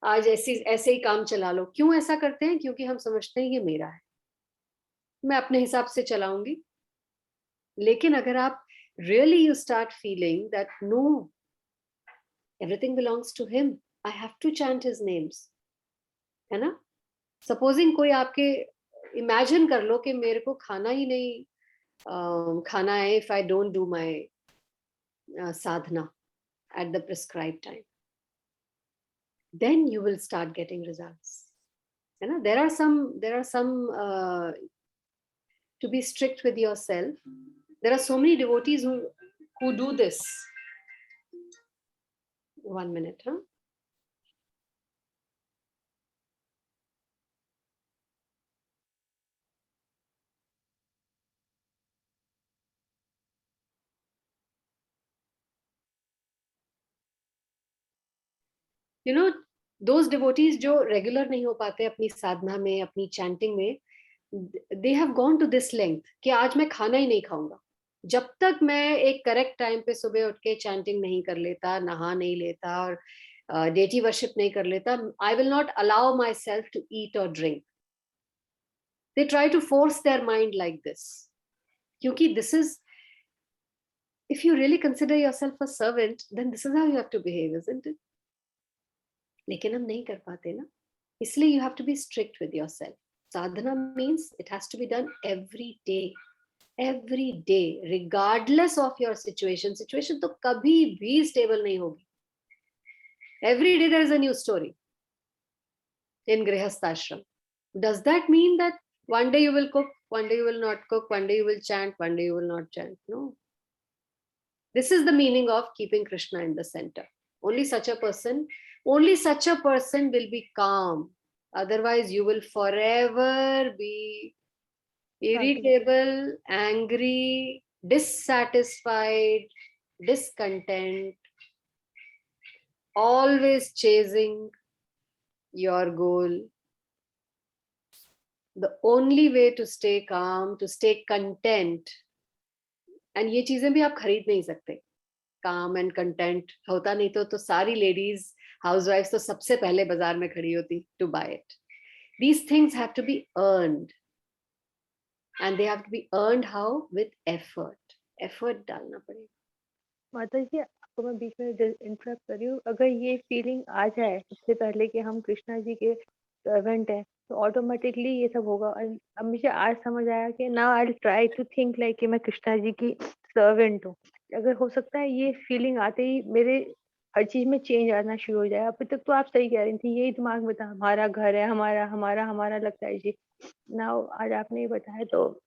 आज ऐसे ही काम चला लो. क्यों ऐसा करते हैं? क्योंकि हम समझते हैं ये मेरा है, मैं अपने हिसाब से चलाऊंगी. लेकिन अगर आप really you start feeling that no, everything belongs to him, I have to chant his names, है ना. सपोजिंग कोई आपके, इमेजिन कर लो कि मेरे को खाना ही नहीं खाना है if I don't do my sadhana at the prescribed time, then you will start getting results. You know, there are some to be strict with yourself. There are so many devotees who do this. 1 minute, huh? You know, Those devotees जो regular नहीं हो पाते अपनी साधना में, अपनी chanting में, they have gone to this length कि आज मैं खाना ही नहीं खाऊंगा, जब तक मैं एक करेक्ट टाइम पे सुबह उठ के चैंटिंग नहीं कर लेता, नहा नहीं लेता और डेटी वर्शिप नहीं कर लेता, I will not allow myself to eat और drink. They try to force their mind like this, क्योंकि this is, if you really consider yourself a servant, then this is how you have to behave, isn't it? लेकिन हम नहीं कर पाते ना, इसलिए you have to be strict with yourself. Sadhana means it has to be done every day, regardless of your situation. Situation तो कभी भी stable नहीं होगी. Every day there is a new story in Grihasthashram. Does that mean that one day you will cook, one day you will not cook, one day you will chant, one day you will not chant? No. This is the meaning of keeping Krishna in the center. Only such a person will be calm. Otherwise, you will forever be irritable, angry, dissatisfied, discontent, always chasing your goal. The only way to stay calm, to stay content, and ये चीजें भी आप खरीद नहीं सकते. काम and content होता नहीं तो सारी लेडीज हाउसवाइफ्स तो सबसे पहले बाजार में खड़ी होती to buy it. These things have to be earned, and they have to be earned how? With effort. Effort डालना पड़ेगा. माता जी, आपको मैं बीच में इंटरप्ट कर रही हूँ. अगर ये फीलिंग आ जाए सबसे पहले कि हम कृष्णा जी के सर्वेंट हैं, तो ऑटोमेटिकली ये सब होगा. और अब मुझे आज समझ आया कि now I will try to think like कि मैं कृष्णा जी की सर्वेंट हूँ. अगर हो सकता है ये फीलिंग आते ही मेरे हर चीज में चेंज आना शुरू हो जाए. अभी तक तो आप सही कह रही थी, यही दिमाग में था, हमारा घर है, हमारा हमारा हमारा लगता है जी. नाउ आज आपने ये बताया तो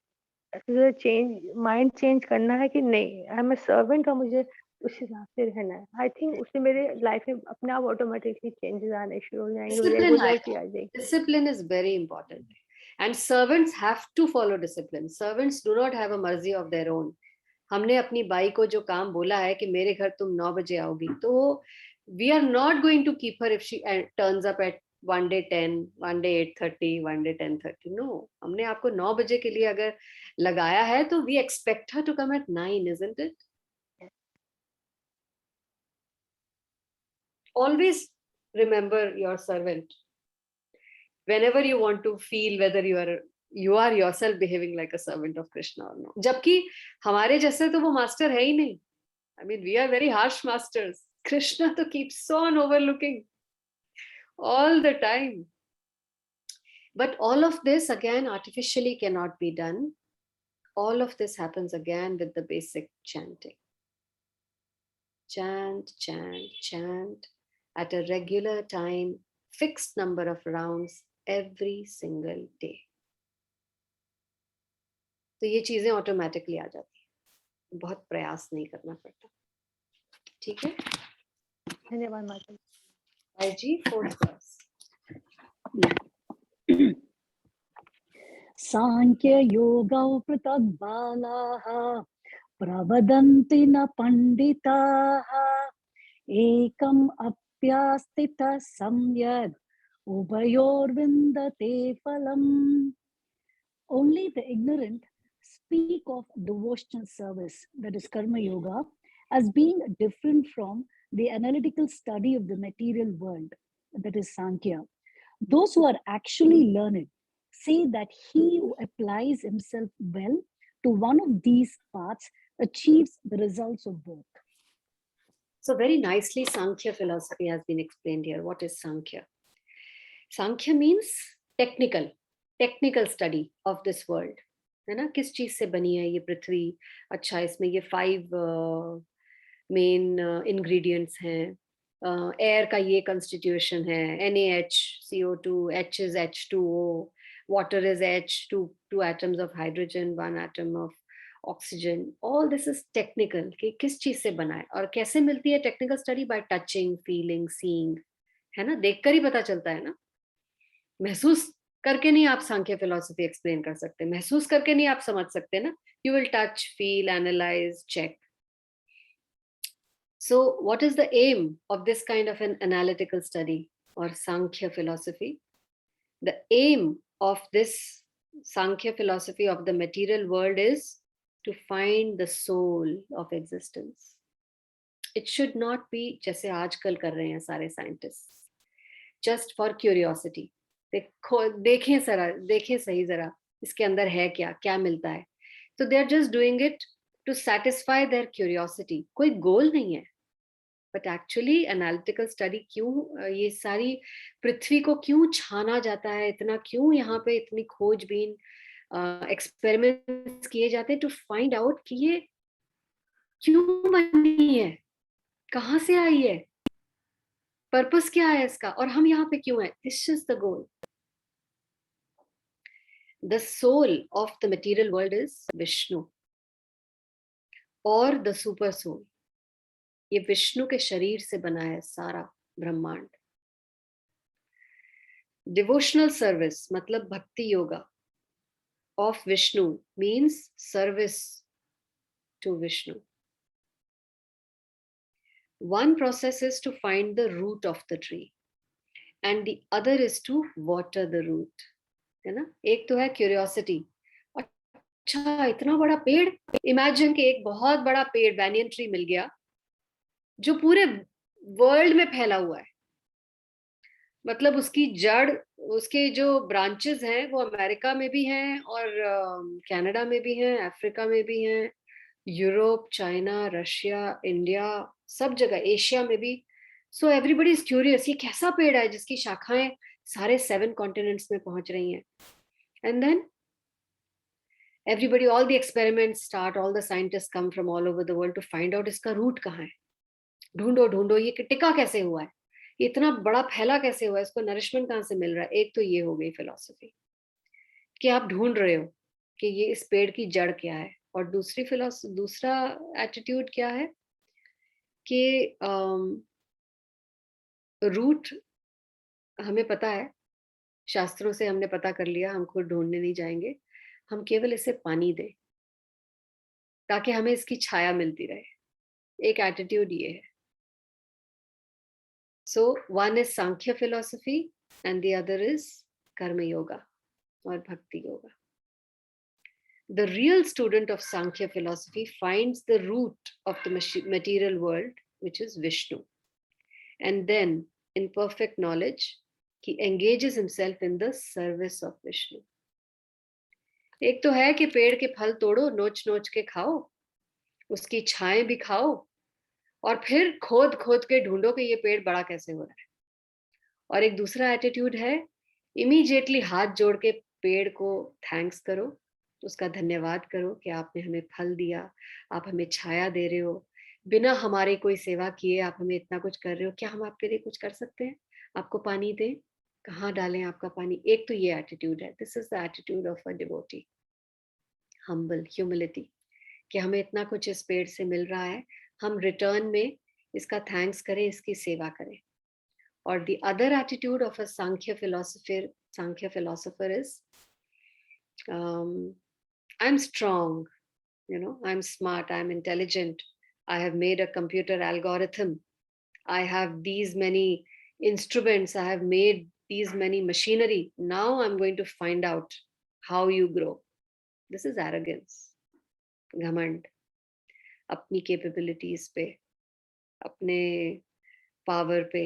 चेंज, माइंड चेंज करना है कि नहीं, आई एम अ सर्वेंट और मुझे उस हिसाब से रहना है. आई थिंक उससे मेरे लाइफ में अपने आप ऑटोमेटिकली चेंजेस आने शुरू हो जाएंगे, रेगुलरिटी आ जाएगी. Discipline is very important, and servants have to follow discipline. Servants do not have a mercy of their own. हमने अपनी बाई को जो काम बोला है कि मेरे घर तुम 9 बजे आओगी, तो we are not going to keep her if she turns up at one day 10, one day 8:30, one day 10:30. No, हमने आपको 9 बजे के लिए अगर लगाया है तो we expect her to come at 9, isn't it? Always remember your servant whenever you want to feel whether you are yourself behaving like a servant of Krishna or not. जबकि हमारे जैसे तो वो मास्टर है ही नहीं. I mean, we are very harsh masters. Krishna to keeps on overlooking all the time. But all of this again artificially cannot be done. All of this happens again with the basic chanting. Chant, chant, chant at a regular time, fixed number of rounds every single day. तो ये चीजें automatically आ जाती है, बहुत प्रयास नहीं करना पड़ता. ठीक है, धन्यवाद माता जी. आई जी, 4th class. सांख्य योगौ पृथक् बालाः प्रवदन्ति न पंडिताः एकम् अप्यास्थितः सम्यग् उभयोर्विन्दते फलम्. Only the ignorant speak of devotional service, that is karma yoga, as being different from the analytical study of the material world, that is Sankhya. Those who are actually learned say that he who applies himself well to one of these paths achieves the results of both. So very nicely Sankhya philosophy has been explained here. What is Sankhya? Sankhya means technical study of this world. है ना, किस चीज से बनी है ये पृथ्वी, अच्छा इसमें ये 5 मेन इंग्रेडिएंट्स हैं, एयर का ये कंस्टिट्यूशन है, NaH, CO2, H is H2O, water is H, two atoms of hydrogen, 1 atom of oxygen. All this is technical कि किस चीज से बना है और कैसे मिलती है. Technical study bye touching, feeling, seeing, है ना, देखकर ही पता चलता है ना. महसूस करके नहीं आप सांख्य फिलॉसफी एक्सप्लेन कर सकते, महसूस करके नहीं आप समझ सकते ना. You will touch, feel, analyse, check. So what is the aim of this kind of an analytical study? or Sankhya philosophy. The aim of this Sankhya philosophy of the material world is to find the soul of existence. It should not be जैसे आजकल कर रहे हैं सारे scientists, just for curiosity. देखें सही जरा इसके अंदर है क्या, क्या मिलता है. So they are just doing it to satisfy their curiosity. कोई गोल नहीं है. But actually analytical study क्यों ये सारी पृथ्वी को क्यों छाना जाता है, इतना क्यों यहाँ पे इतनी खोजबीन एक्सपेरिमेंट्स किए जाते हैं to find out कि ये क्यों बनी है, कहाँ से आई है, पर्पस क्या है इसका, और हम यहाँ पे क्यों हैं. This is the goal. The soul of the material world is Vishnu or the super soul. ये विष्णु के शरीर से बना है सारा ब्रह्मांड. डिवोशनल सर्विस मतलब भक्ति yoga of Vishnu means service to Vishnu. One process is to find the root of the tree and the other is to water the root. है ना. एक तो है क्यूरियोसिटी. अच्छा इतना बड़ा पेड़, इमेजिन कि एक बहुत बड़ा पेड़ बैनियन ट्री मिल गया जो पूरे वर्ल्ड में फैला हुआ है. मतलब उसकी जड़, उसके जो ब्रांचेस हैं वो अमेरिका में भी हैं और कनाडा में भी हैं, अफ्रीका में भी हैं, यूरोप, चाइना, रशिया, इंडिया, सब जगह, एशिया में भी. सो एवरीबडी इज क्यूरियस, ये कैसा पेड़ है जिसकी शाखाएं सारे 7 कॉन्टिनेंट्स में पहुंच रही हैं. And then everybody, all the experiments start, all the scientists come from all over the world to find out इसका रूट कहाँ है. ढूंढो ढूंढो ये टिका कैसे हुआ है, ये इतना बड़ा फैला कैसे हुआ है, इसको नरिशमेंट कहाँ से मिल रहा है. एक तो ये हो गई फिलॉसफी कि आप ढूंढ रहे हो कि ये इस पेड़ की जड़ क्या है. और दूसरा एटीट्यूड क्या है कि रूट हमें पता है, शास्त्रों से हमने पता कर लिया, हम खुद ढूंढने नहीं जाएंगे, हम केवल इसे पानी दें ताकि हमें इसकी छाया मिलती रहे. एक एटीट्यूड ये है. So one is Sankhya philosophy and the other is कर्म योगा और भक्ति yoga. The real student of Sankhya philosophy finds the root of the material world, which is Vishnu. And then, in perfect knowledge, he engages himself in the service of Vishnu. एक तो है कि पेड़ के फल तोड़ो, नोच नोच के खाओ, उसकी छाएं भी खाओ, और फिर खोद खोद के ढूंढो कि ये पेड़ बड़ा कैसे हो रहा है. और एक दूसरा एटीट्यूड है, इमीडिएटली हाथ जोड़ के पेड़ को थैंक्स करो, उसका धन्यवाद करो कि आपने हमें फल दिया, आप हमें छाया दे रहे हो, बिना हमारी कोई सेवा किए आप हमें इतना कुछ कर रहे हो, क्या हम आपके लिए कुछ कर सकते हैं, आपको पानी दें, कहाँ डालें आपका पानी. एक तो ये एटीट्यूड है. This is the attitude of a devotee. Humble, humility, कि हमें इतना कुछ इस पेड़ से मिल रहा है, हम रिटर्न में इसका थैंक्स करें, इसकी सेवा करें. और the other attitude of a Sankhya philosopher is I'm strong, I'm smart, I'm intelligent, I have made a computer algorithm, I have these many instruments, I have made these many machinery, now I'm going to find out how you grow. This is arrogance, घमंड, अपनी capabilities पे, अपने power पे.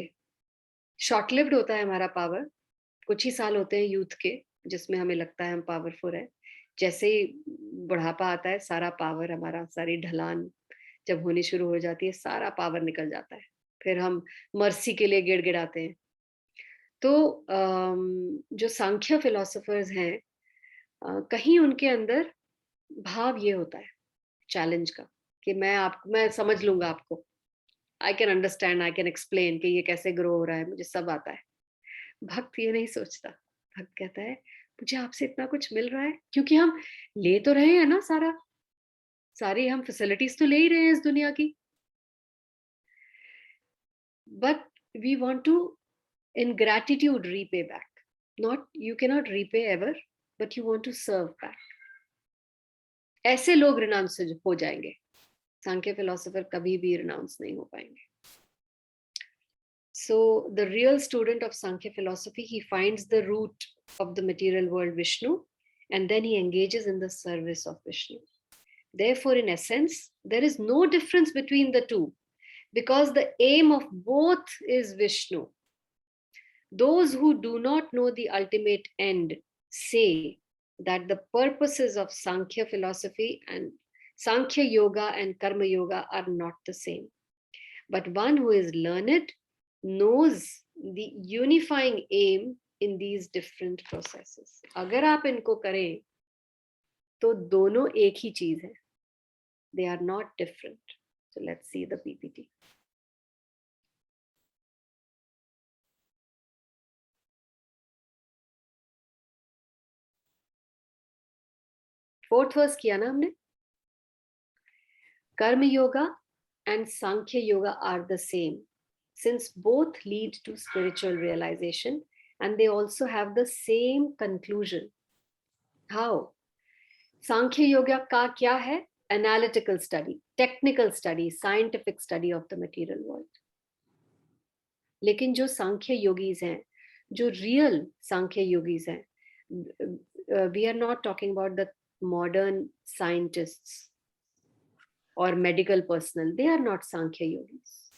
Short lived होता है हमारा power, कुछ ही साल होते हैं यूथ के जिसमें हमें लगता है हम पावरफुल है. जैसे ही बुढ़ापा आता है, सारा पावर हमारा, सारी ढलान जब होनी शुरू हो जाती है, सारा पावर निकल जाता है, फिर हम मर्सी के लिए गिड़गिड़ाते हैं. तो जो सांख्य फिलोसोफर्स हैं, कहीं उनके अंदर भाव ये होता है चैलेंज का कि मैं समझ लूंगा आपको, I can understand, I can explain कि ये कैसे ग्रो हो रहा है, मुझे सब आता है. भक्त ये नहीं सोचता. भक्त कहता है मुझे आपसे इतना कुछ मिल रहा है, क्योंकि हम ले तो रहे हैं ना, सारी हम फैसिलिटीज तो ले ही रहे हैं इस दुनिया की, but we want to in gratitude repay back. Not, you can not repay ever, but you want to serve back. ऐसे लोग रिनाउंस हो जाएंगे. सांख्य फिलोसोफर कभी भी रिनाउंस नहीं हो पाएंगे. So the real student of Sankhya philosophy, he finds the root of the material world, Vishnu, and then he engages in the service of Vishnu. Therefore, in essence, there is no difference between the two, because the aim of both is Vishnu. Those who do not know the ultimate end say that the purposes of Sankhya philosophy and Sankhya yoga and Karma yoga are not the same. But one who is learned knows the unifying aim in these different processes. अगर आप इनको करें तो दोनों एक ही चीज है. They are not different. So let's see the PPT. Fourth verse किया ना हमने. कर्म yoga and Sankhya yoga are the same, since both lead to spiritual realization and they also have the same conclusion. How? Sankhya yoga ka kya hai? Analytical study, technical study, scientific study of the material world. लेकिन जो सांख्य yogis हैं, जो real सांख्य yogis हैं, we are not talking about the modern scientists or medical personnel. They are not Sankhya yogis.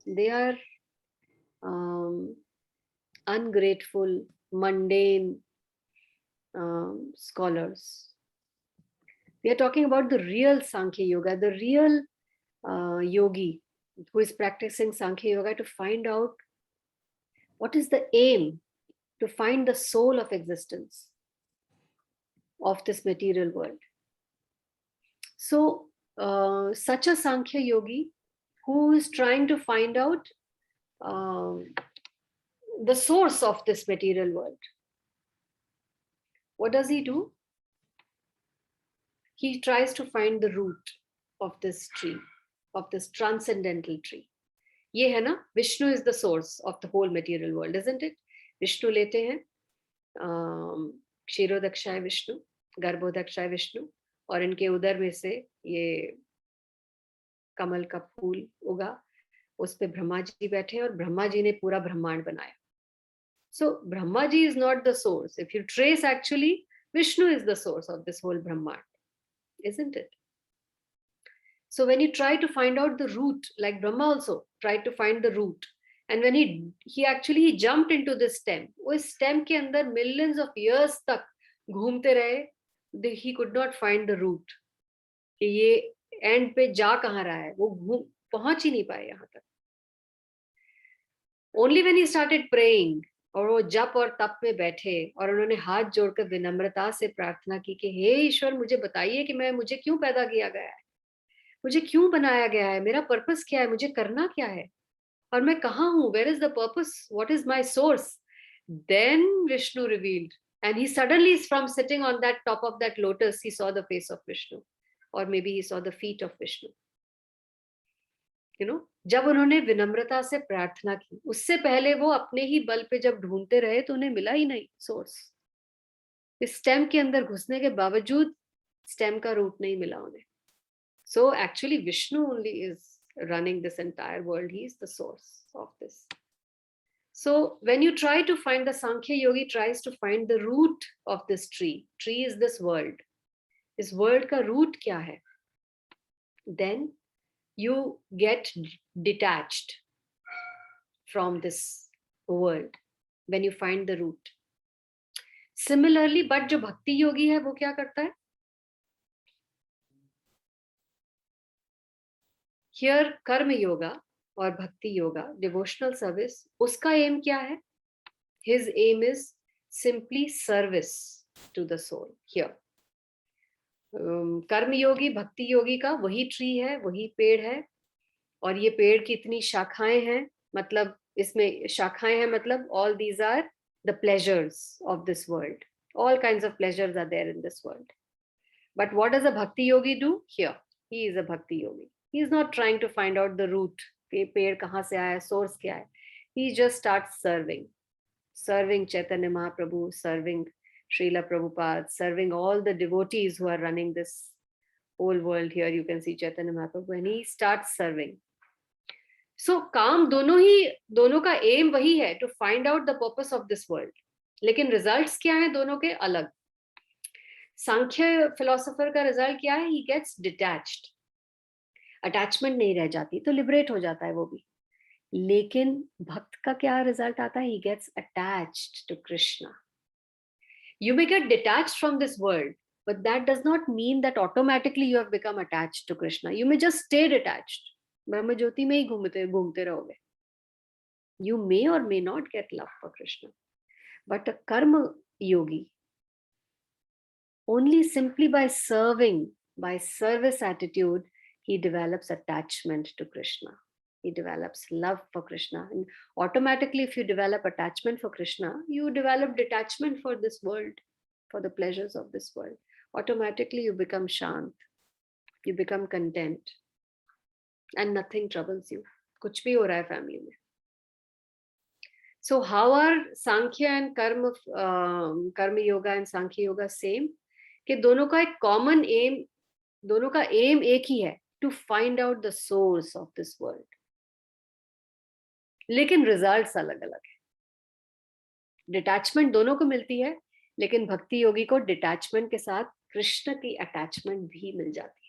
They are ungrateful, mundane scholars. We are talking about the real Sankhya yoga, the real yogi who is practicing Sankhya yoga to find out what is the aim, to find the soul of existence of this material world. So, such a Sankhya yogi who is trying to find out the source of this material world, what does he do? He tries to find the root of this tree, of this transcendental tree. ये है ना, Vishnu is the source of the whole material world, isn't it? Vishnu लेते हैं क्षीरोदक्षाय विष्णु, गर्भोदक्षाय विष्णु, और इनके उदर में से ये कमल का फूल उगा, उस पे ब्रह्मा जी बैठे और ब्रह्मा जी ने पूरा ब्रह्मांड बनाया. So Brahma ji is not the source. If you trace, actually Vishnu is the source of this whole Brahmand, isn't it? So when you try to find out the root, like Brahma also tried to find the root, and when he actually jumped into this stem, वो stem के अंदर millions of years तक घूमते रहे, he could not find the root. कि ये end पे जा कहाँ रहा है, वो पहुंच ही नहीं पाए यहाँ तक. Only when he started praying, और वो जप और तप में बैठे और उन्होंने हाथ जोड़कर विनम्रता से प्रार्थना की कि हे ईश्वर, मुझे बताइए कि मुझे क्यों पैदा किया गया है, मुझे क्यों बनाया गया है, मेरा पर्पस क्या है, मुझे करना क्या है, और मैं कहाँ हूँ, where is the purpose, what is my source. Then Vishnu revealed, and he suddenly, from sitting on that top of that lotus, he saw the face of Vishnu, or maybe he saw the feet of Vishnu. जब उन्होंने विनम्रता से प्रार्थना की, उससे पहले वो अपने ही बल पे जब ढूंढते रहे तो उन्हें मिला ही नहीं सोर्स. इस स्टेम के अंदर घुसने के बावजूद स्टेम का रूट नहीं मिला उन्हें. So actually Vishnu only is running this entire world. He is the source of this. So when you try to find, the Sankhya yogi tries to find the root of this tree. Tree is this world. इस world का root क्या है? Then you get detached from this world when you find the root. Similarly, but जो भक्ति योगी है वो क्या करता है? Here कर्म योगा और भक्ति योगा, devotional service, उसका aim क्या है? His aim is simply service to the soul. Here कर्म योगी भक्ति योगी का वही ट्री है, वही पेड़ है, और ये पेड़ की इतनी शाखाएं हैं, मतलब इसमें शाखाएं हैं, मतलब all these are the pleasures of this world. All kinds of pleasures are there in this world. But what does a bhakti yogi do? Here he is a bhakti yogi. He is not trying to find out the root, पेड़ कहाँ से आया, source क्या है. He just starts serving Chaitanya Mahaprabhu, serving Srila Prabhupada, serving all the devotees who are running this whole world. Here you can see Chaitanya Mahaprabhu, and he starts serving. सो काम दोनों का aim वही है, to find out the purpose of this world, लेकिन results क्या है दोनों के अलग. सांख्य फिलोसोफर का रिजल्ट क्या है? ही गेट्स डिटैच्ड, अटैचमेंट नहीं रह जाती, तो लिबरेट हो जाता है वो भी. लेकिन भक्त का क्या रिजल्ट आता है? He gets attached to Krishna. You may get detached from this world, but that does not mean that automatically you have become attached to Krishna. You may just stay detached. ब्रह्म ज्योति में ही घूमते रहोगे. You may or may not get love for Krishna. But a karma yogi, only simply by serving, by service attitude, he develops attachment to Krishna. He develops love for Krishna. And automatically, if you develop attachment for Krishna, you develop detachment for this world, for the pleasures of this world. Automatically, you become shant. You become content. And nothing troubles you. Kuch bhi ho raha hai family mein. So how are Sankhya and Karma Yoga and Sankhya Yoga same? कि दोनों का एक common aim, दोनों का aim एक ही है, to find out the source of this world. लेकिन results अलग अलग है. Detachment दोनों को मिलती है, लेकिन भक्ति योगी को डिटैचमेंट के साथ कृष्ण की अटैचमेंट भी मिल जाती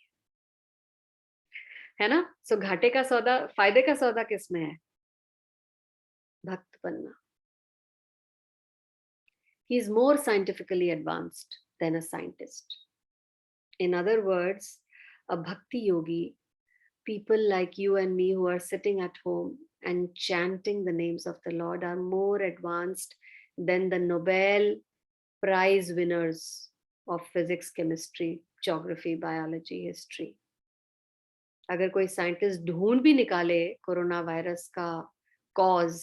है ना. सो घाटे का सौदा, फायदे का सौदा किसमें है? भक्त बनना. He is more scientifically advanced than a scientist. In other words, a bhakti yogi, people like you and me who are sitting at home and chanting the names of the Lord, are more advanced than the Nobel Prize winners of physics, chemistry, geography, biology, history. अगर कोई scientist ढूंढ भी निकाले corona virus का cause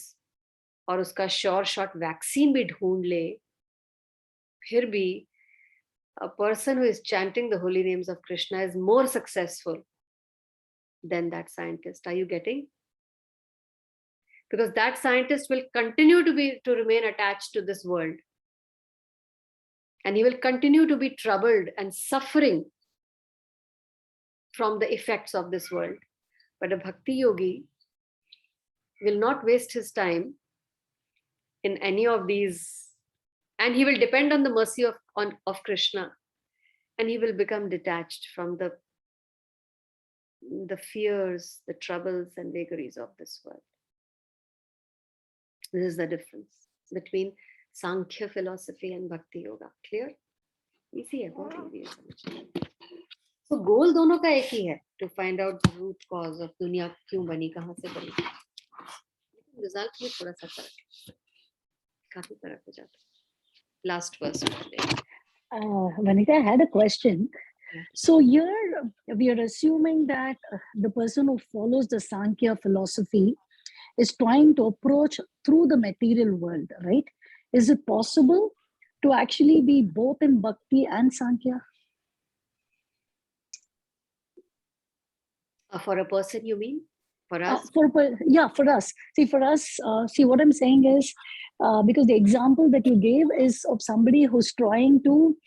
और उसका sure shot vaccine भी ढूंढ ले, फिर भी a person who is chanting the holy names of Krishna is more successful than that scientist. Are you getting? Because that scientist will continue to remain attached to this world. And he will continue to be troubled and suffering from the effects of this world. But a bhakti yogi will not waste his time in any of these, and he will depend on the mercy of Krishna, and he will become detached from the fears, the troubles and vagaries of this world. This is the difference between Sankhya philosophy and Bhakti Yoga. Clear? Easy है, बहुत easy है. So goal दोनों का एक ही है, to find out the root cause of दुनिया क्यों बनी, कहाँ से बनी. Result में थोड़ा सा फर्क है, काफी फर्क हो जाता है. Last verse. Vanita, I had a question. So here we are assuming that the person who follows the Sankhya philosophy is trying to approach through the material world, right? Is it possible to actually be both in Bhakti and Sankhya? For a person, you mean? For us? For us. See, what I'm saying is, because the example that you gave is of somebody who's trying to,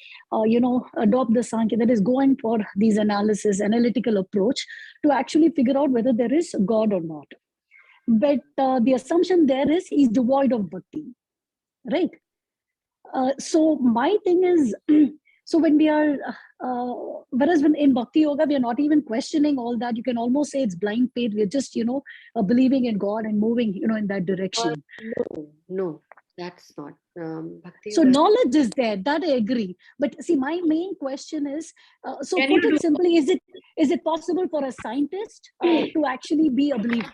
adopt the Sankhya, that is going for these analytical approach to actually figure out whether there is God or not. But the assumption there is he's devoid of bhakti, right? So my thing is, so when we are, whereas when in Bhakti Yoga, we are not even questioning all that. You can almost say it's blind faith. We're just, believing in God and moving, in that direction. No, that's not. Bhakti So Yoga. knowledge is there, that I agree. But see, my main question is, so Can put you it simply, is it possible for a scientist to actually be a believer?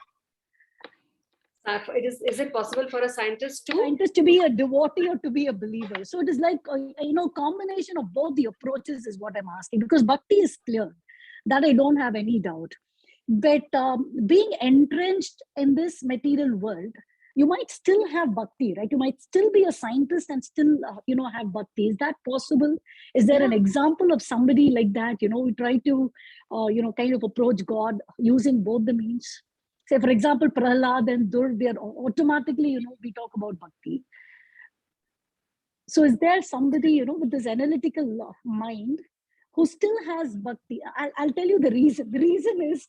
Is it possible for a scientist to be a devotee or to be a believer? So it is like combination of both the approaches is what I'm asking, because bhakti is clear, that I don't have any doubt. But being entrenched in this material world, you might still have bhakti, right? You might still be a scientist and still have bhakti. Is that possible? Is there an example of somebody like that? We try to kind of approach God using both the means. Say, for example, Prahlad and Dur, we are automatically, we talk about bhakti. So is there somebody, with this analytical mind who still has bhakti? I'll tell you the reason. The reason is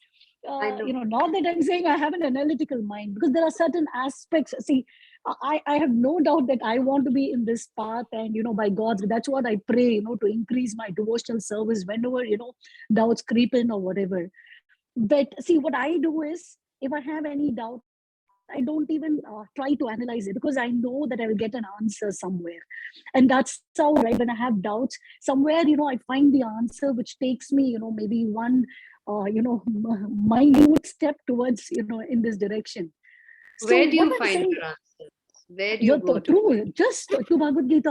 I know. Not that I'm saying I have an analytical mind, because there are certain aspects. See, I have no doubt that I want to be in this path, and by God's, that's what I pray, to increase my devotional service whenever, doubts creep in or whatever. But see, what I do is, if I have any doubt, I don't even try to analyze it, because I know that I will get an answer somewhere. And that's how, right, when I have doubts, somewhere, I find the answer, which takes me, maybe one, minute step towards, in this direction. So Where do what you I'm find saying, your answers? Where do you go to through find? just to Bhagavad Gita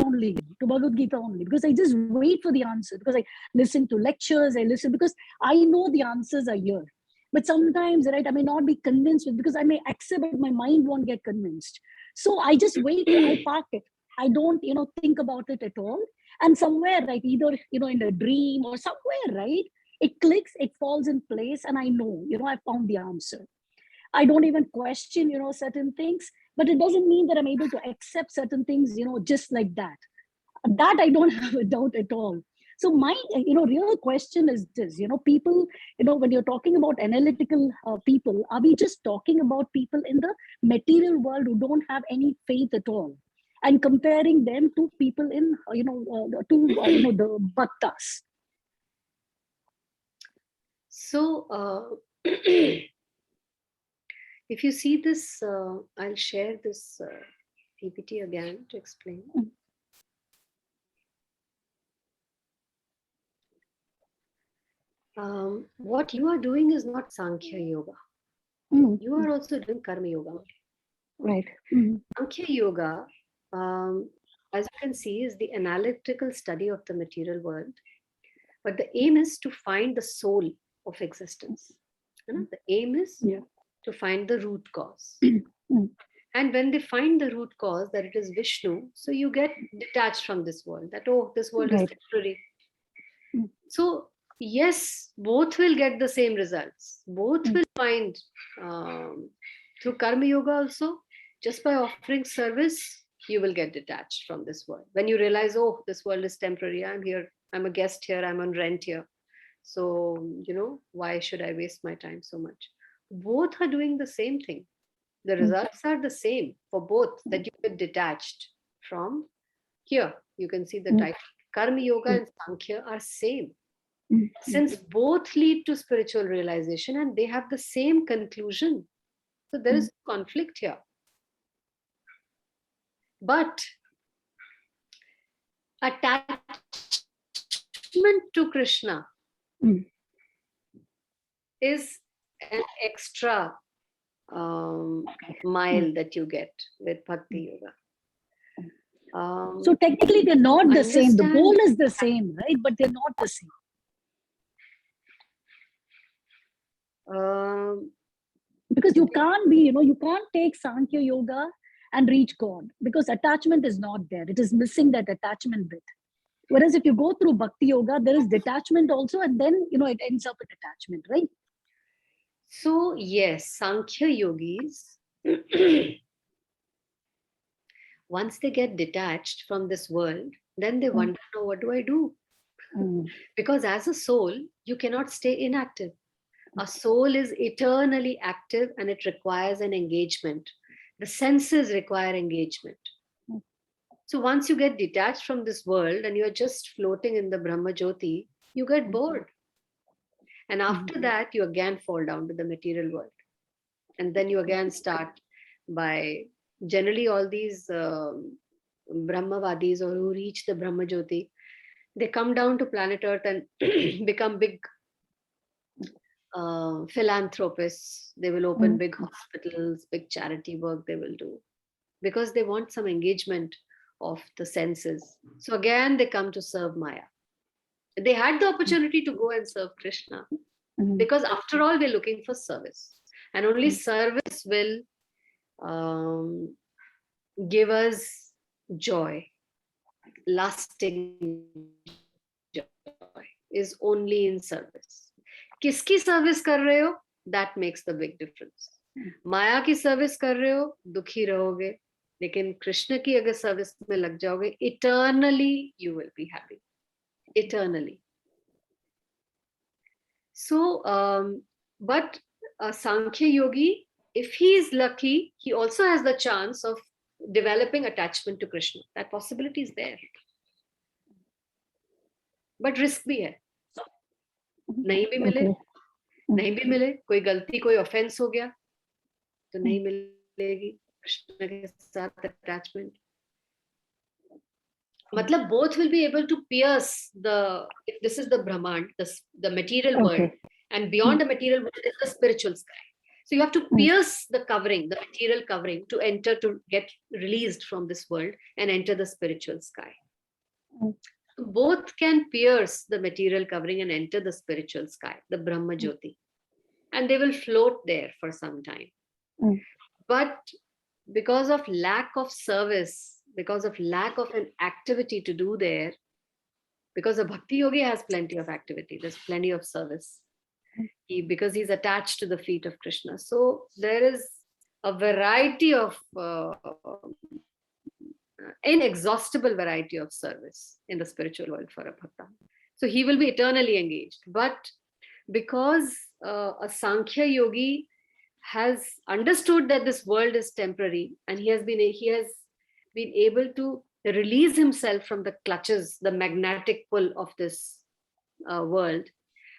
only, because I just wait for the answer, because I listen to lectures, I listen, because I know the answers are here. But sometimes, right, I may not be convinced with, because I may accept, but my mind won't get convinced. So I just wait, I park it. I don't, think about it at all. And somewhere, right, either, in a dream or somewhere, right, it clicks, it falls in place, and I know, I found the answer. I don't even question, certain things, but it doesn't mean that I'm able to accept certain things, just like that. That I don't have a doubt at all. So my, real question is this, people, when you're talking about analytical people, are we just talking about people in the material world who don't have any faith at all, and comparing them to people in, the bhaktas? So, if you see this, I'll share this PPT again to explain. What you are doing is not Sankhya Yoga. You are also doing Karma Yoga. Right. Sankhya Yoga, as you can see, is the analytical study of the material world. But the aim is to find the soul of existence. The aim is to find the root cause. And when they find the root cause, that it is Vishnu, so you get detached from this world, that, oh, this world is temporary. So, yes, both will get the same results. Both will find, through Karma Yoga also, just by offering service, you will get detached from this world. When you realize, oh, this world is temporary, I'm here, I'm a guest here, I'm on rent here. So, why should I waste my time so much? Both are doing the same thing. The results are the same for both, that you get detached from here. You can see the title. Karma Yoga and Sankhya are same. Since both lead to spiritual realization and they have the same conclusion. So there is conflict here. But attachment to Krishna is an extra mile that you get with Bhakti Yoga. So technically they're not the same. The goal understand- is the same, right? But they're not the same. Because you can't be, you can't take Sankhya Yoga and reach God, because attachment is not there. It is missing that attachment bit. Whereas if you go through Bhakti Yoga, there is detachment also, and then, it ends up with attachment, right? So yes, Sankhya yogis, once they get detached from this world, then they wonder, now what do I do? Because as a soul, you cannot stay inactive. A soul is eternally active and it requires an engagement. The senses require engagement. So once you get detached from this world and you're just floating in the Brahma Jyoti, you get bored. And after that, you again fall down to the material world. And then you again start by, generally all these Brahmavadis or who reach the Brahma Jyoti, they come down to planet Earth and become big philanthropists. They will open big hospitals, big charity work they will do, because they want some engagement of the senses. So again, they come to serve Maya. They had the opportunity to go and serve Krishna, because after all, we're looking for service. And only service will give us joy. Lasting joy is only in service. किसकी service कर रहे हो, that makes the big difference. माया की service कर रहे हो, दुखी रहोगे, लेकिन कृष्ण की अगर सर्विस में लग जाओगे, eternally you will be happy. Eternally. So, but a Sankhya yogi, if he is lucky, he also has the chance of developing attachment to Krishna. That possibility is there. But risk भी है. नहीं भी मिले, नहीं भी मिले, कोई गलती, कोई offense हो गया, तो नहीं मिलेगी कृष्ण के साथ attachment. मतलब both will be able to pierce the, if this is the Brahman, the material world, and beyond the material world is the spiritual sky. So you have to pierce the covering, the material covering, to enter, to get released from this world and enter the spiritual sky. Both can pierce the material covering and enter the spiritual sky, the Brahma Jyoti, and they will float there for some time. But because of lack of service, because of lack of an activity to do there, because a Bhakti Yogi has plenty of activity, there's plenty of service, because he's attached to the feet of Krishna. So there is a variety of inexhaustible variety of service in the spiritual world for a bhakta. So he will be eternally engaged. But because a Sankhya yogi has understood that this world is temporary, and he has been able to release himself from the clutches, the magnetic pull of this world.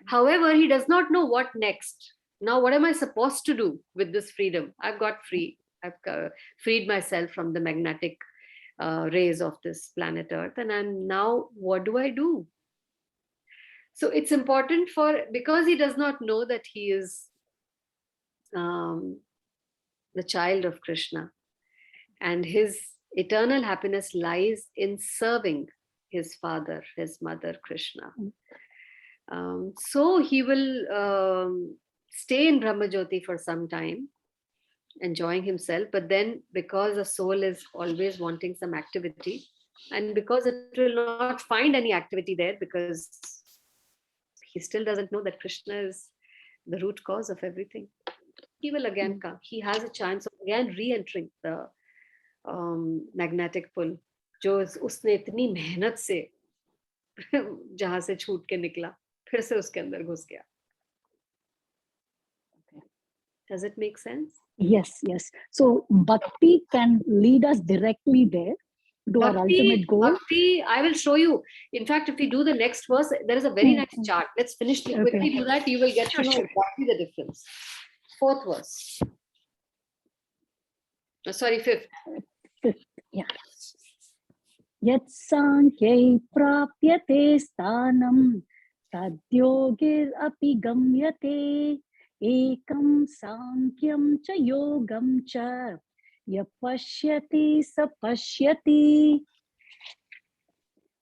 However, he does not know what next. Now, what am I supposed to do with this freedom? I've got free. I've freed myself from the magnetic rays of this planet Earth, and now what do I do? So it's important because he does not know that he is the child of Krishna, and his eternal happiness lies in serving his father, his mother, Krishna. So he will stay in Brahma Jyoti for some time, enjoying himself, but then because the soul is always wanting some activity, and because it will not find any activity there, because he still doesn't know that Krishna is the root cause of everything, he will again come. He has a chance of again re-entering the magnetic pull, जो उसने इतनी मेहनत से जहां से छूट के निकला, फिर से उसके अंदर घुस गया. Does it make sense? Yes, yes. So bhakti can lead us directly there to our ultimate goal. Bhakti, I will show you. In fact, if we do the next verse, there is a very nice chart. Let's finish quickly do that. You will get to know exactly the difference. 4th verse. Sorry, 5th. Yeah. Yat sankhya prapyate sthanam tadyogir api gamyate ekam sankyam cha yogam cha yapashyati sapashyati.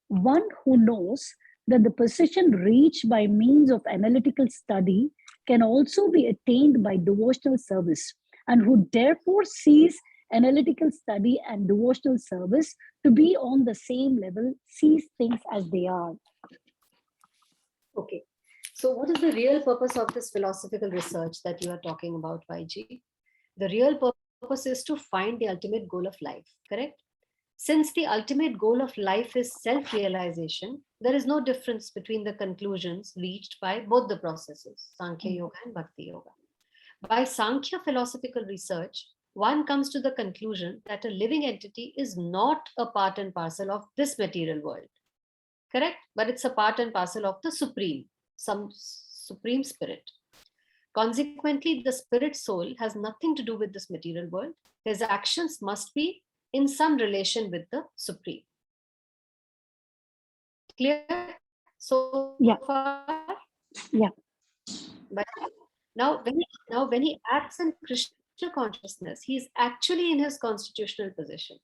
One who knows that the position reached by means of analytical study can also be attained by devotional service, and who therefore sees analytical study and devotional service to be on the same level, sees things as they are. Okay. So what is the real purpose of this philosophical research that you are talking about, YG? The real purpose is to find the ultimate goal of life, correct? Since the ultimate goal of life is self-realization, there is no difference between the conclusions reached by both the processes, Sankhya Yoga and Bhakti Yoga. By Sankhya philosophical research, one comes to the conclusion that a living entity is not a part and parcel of this material world, correct? But it's a part and parcel of the Supreme, some Supreme Spirit. Consequently, the spirit soul has nothing to do with this material world. His actions must be in some relation with the Supreme. Clear? So far? Yeah. But now when he acts in Krishna consciousness, he is actually in his constitutional position.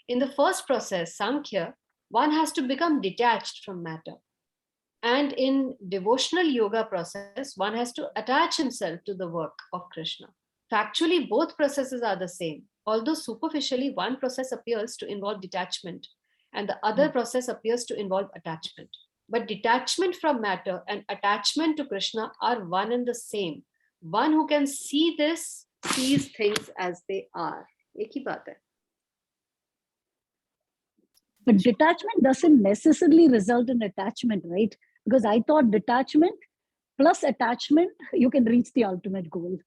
In the first process, Sankhya, one has to become detached from matter. And in devotional yoga process, one has to attach himself to the work of Krishna. Factually, both processes are the same, although superficially one process appears to involve detachment and the other process appears to involve attachment. But detachment from matter and attachment to Krishna are one and the same. One who can see this sees things as they are. एक ही बात है. But detachment doesn't necessarily result in attachment, right? Because I thought detachment plus attachment, you can reach the ultimate goal.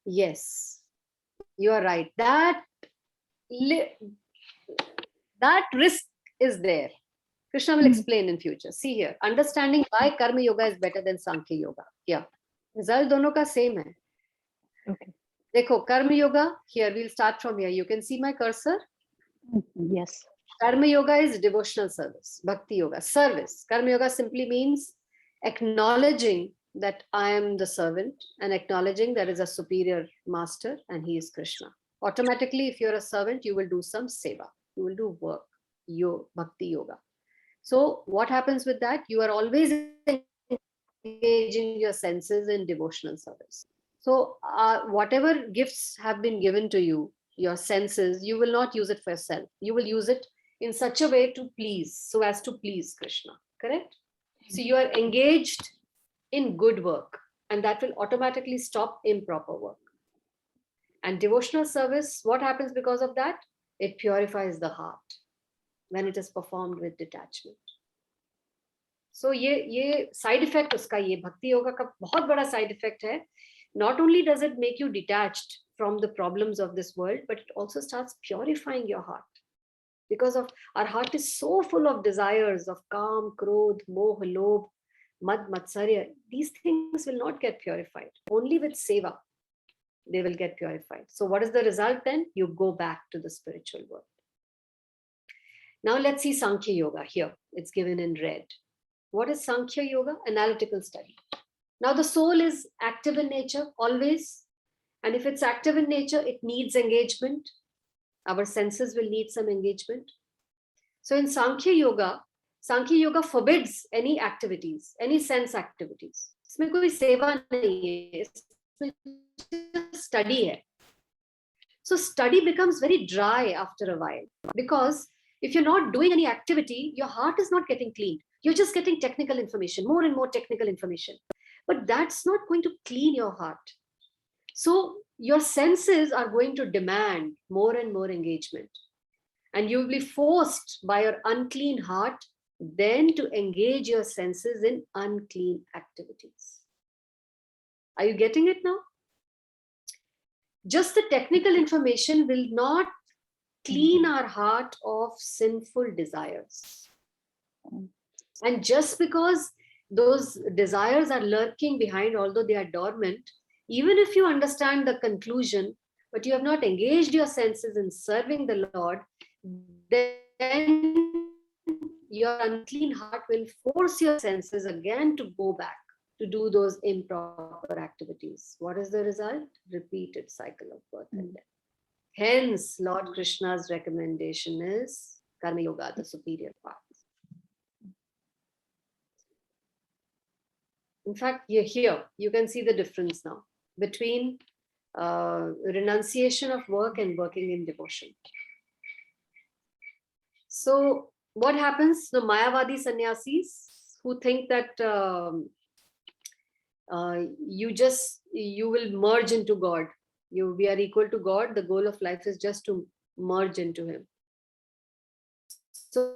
Yes, you are right. That risk is there. Krishna will explain in future. See here, understanding why Karma Yoga is better than Sankhya Yoga. Yeah, result दोनों का same है. Okay. देखो, Karma Yoga, here we'll start from here. You can see my cursor. Yes. Karma Yoga is devotional service. Bhakti Yoga, service. Karma Yoga simply means acknowledging that I am the servant and acknowledging there is a superior master and he is Krishna. Automatically, if you're a servant, you will do some seva. You will do work, Bhakti Yoga. So what happens with that? You are always engaging your senses in devotional service. So whatever gifts have been given to you, your senses, you will not use it for yourself. You will use it in such a way to please, so as to please Krishna, correct? So you are engaged in good work, and that will automatically stop improper work. And devotional service, what happens because of that? It purifies the heart when it is performed with detachment. So ये side effect उसका, ये भक्ति योगा का बहुत बड़ा side effect है. Not only does it make you detached from the problems of this world, but it also starts purifying your heart. Because of our heart is so full of desires of kam, krodh, moh, lobh, mad, matsarya. These things will not get purified. Only with seva, they will get purified. So what is the result then? You go back to the spiritual world. Now let's see Sankhya Yoga here. It's given in red. What is Sankhya Yoga? Analytical study. Now the soul is active in nature always. And if it's active in nature, it needs engagement. Our senses will need some engagement. So in Sankhya Yoga forbids any activities, any sense activities. इसमें कोई सेवा नहीं है, इसमें study है. So study becomes very dry after a while, because if you're not doing any activity, your heart is not getting cleaned. You're just getting technical information, more and more technical information. But that's not going to clean your heart. So your senses are going to demand more and more engagement. And you will be forced by your unclean heart then to engage your senses in unclean activities. Are you getting it now? Just the technical information will not clean our heart of sinful desires. And just because those desires are lurking behind, although they are dormant, even if you understand the conclusion, but you have not engaged your senses in serving the Lord, then your unclean heart will force your senses again to go back to do those improper activities. What is the result? Repeated cycle of birth and death. Hence, Lord Krishna's recommendation is Karma Yoga, the superior path. In fact, here you can see the difference now between renunciation of work and working in devotion. So what happens? The Mayavadi sannyasis who think that you will merge into God. We are equal to God. The goal of life is just to merge into Him. So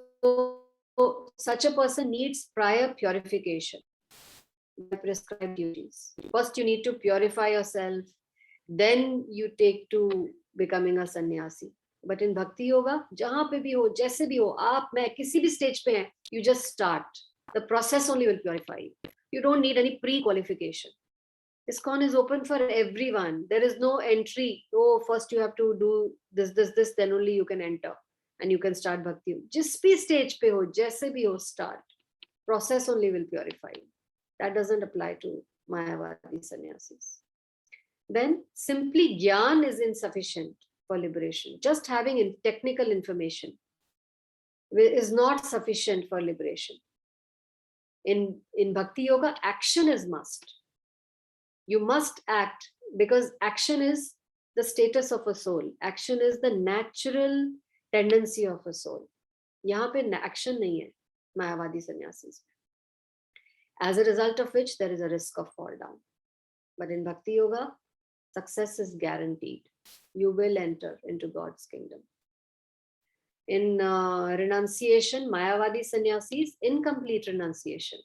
such a person needs prior purification by prescribed duties. First, you need to purify yourself. Then you take to becoming a sannyasi. But in Bhakti Yoga, जहाँ पे भी हो, जैसे भी हो, आप मैं किसी भी stage पे हैं, you just start. The process only will purify you. You don't need any pre-qualification. ISKCON is open for everyone. There is no entry. Oh, first you have to do this, then only you can enter and you can start Bhakti. जिस भी stage पे हो, जैसे भी हो, start. Process only will purify you. That doesn't apply to Mayavadi sannyasis. Then simply Gyan is insufficient for liberation. Just having technical information is not sufficient for liberation. In Bhakti Yoga, action is must. You must act, because action is the status of a soul. Action is the natural tendency of a soul. यहाँ पे action नहीं है Mayavadi sannyasis. As a result of which there is a risk of fall down. But in Bhakti Yoga, success is guaranteed. You will enter into God's kingdom. In renunciation, Mayavadi sannyasis, incomplete renunciation.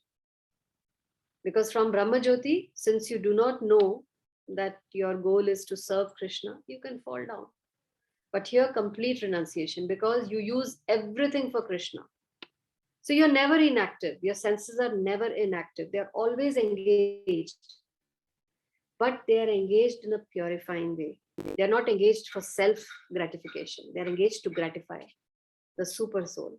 Because from Brahma Jyoti, since you do not know that your goal is to serve Krishna, you can fall down. But here, complete renunciation, because you use everything for Krishna. So you're never inactive. Your senses are never inactive. They're always engaged. But they are engaged in a purifying way. They're not engaged for self-gratification. They're engaged to gratify the super soul.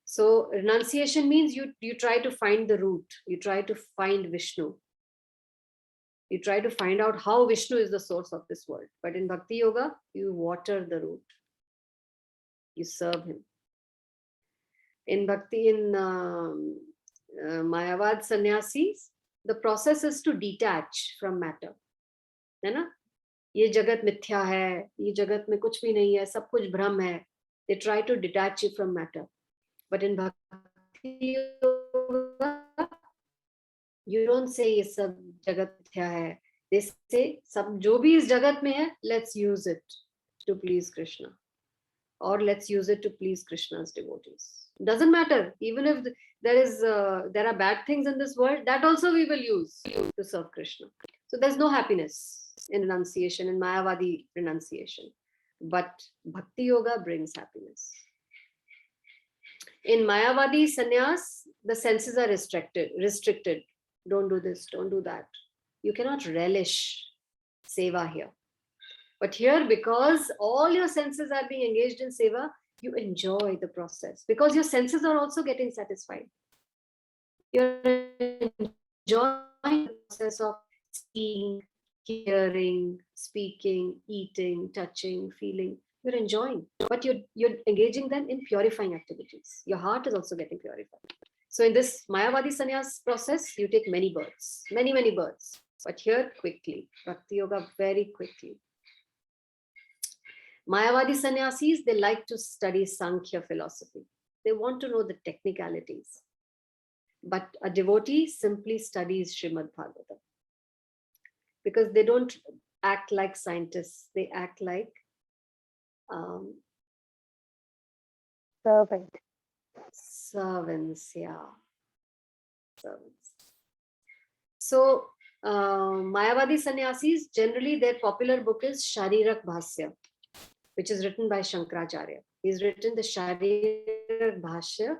So renunciation means you try to find the root. You try to find Vishnu. You try to find out how Vishnu is the source of this world. But in Bhakti Yoga, you water the root. You serve him. In Bhakti, in Mayavad Sannyasis, the process is to detach from matter. है ना? ये जगत मिथ्या है, ये जगत में कुछ भी नहीं है, सब कुछ भ्रम है. They try to detach you from matter. But in Bhakti Yoga, you don't say ये सब जगत मिथ्या है. They say सब जो भी इस जगत में है, let's use it to please Krishna, or let's use it to please Krishna's devotees. Doesn't matter. Even if there are bad things in this world, that also we will use to serve Krishna. So there's no happiness in renunciation, in Mayavadi renunciation. But Bhakti Yoga brings happiness. In Mayavadi sannyas, the senses are restricted. Don't do this, don't do that. You cannot relish seva here. But here, because all your senses are being engaged in seva, you enjoy the process, because your senses are also getting satisfied. You're enjoying the process of seeing, hearing, speaking, eating, touching, feeling. You're enjoying, but you're engaging them in purifying activities. Your heart is also getting purified. So in this Mayavadi sannyas process, you take many births, many births. But here, quickly, Bhakti Yoga, very quickly. Mayavadi sannyasis, they like to study Sankhya philosophy. They want to know the technicalities. But a devotee simply studies Srimad Bhagavatam, because they don't act like scientists. They act like servants, yeah. Servants. So Mayavadi sannyasis, generally their popular book is Sharirak Bhasya, which is written by Shankaracharya. He's written the Sharirak Bhashya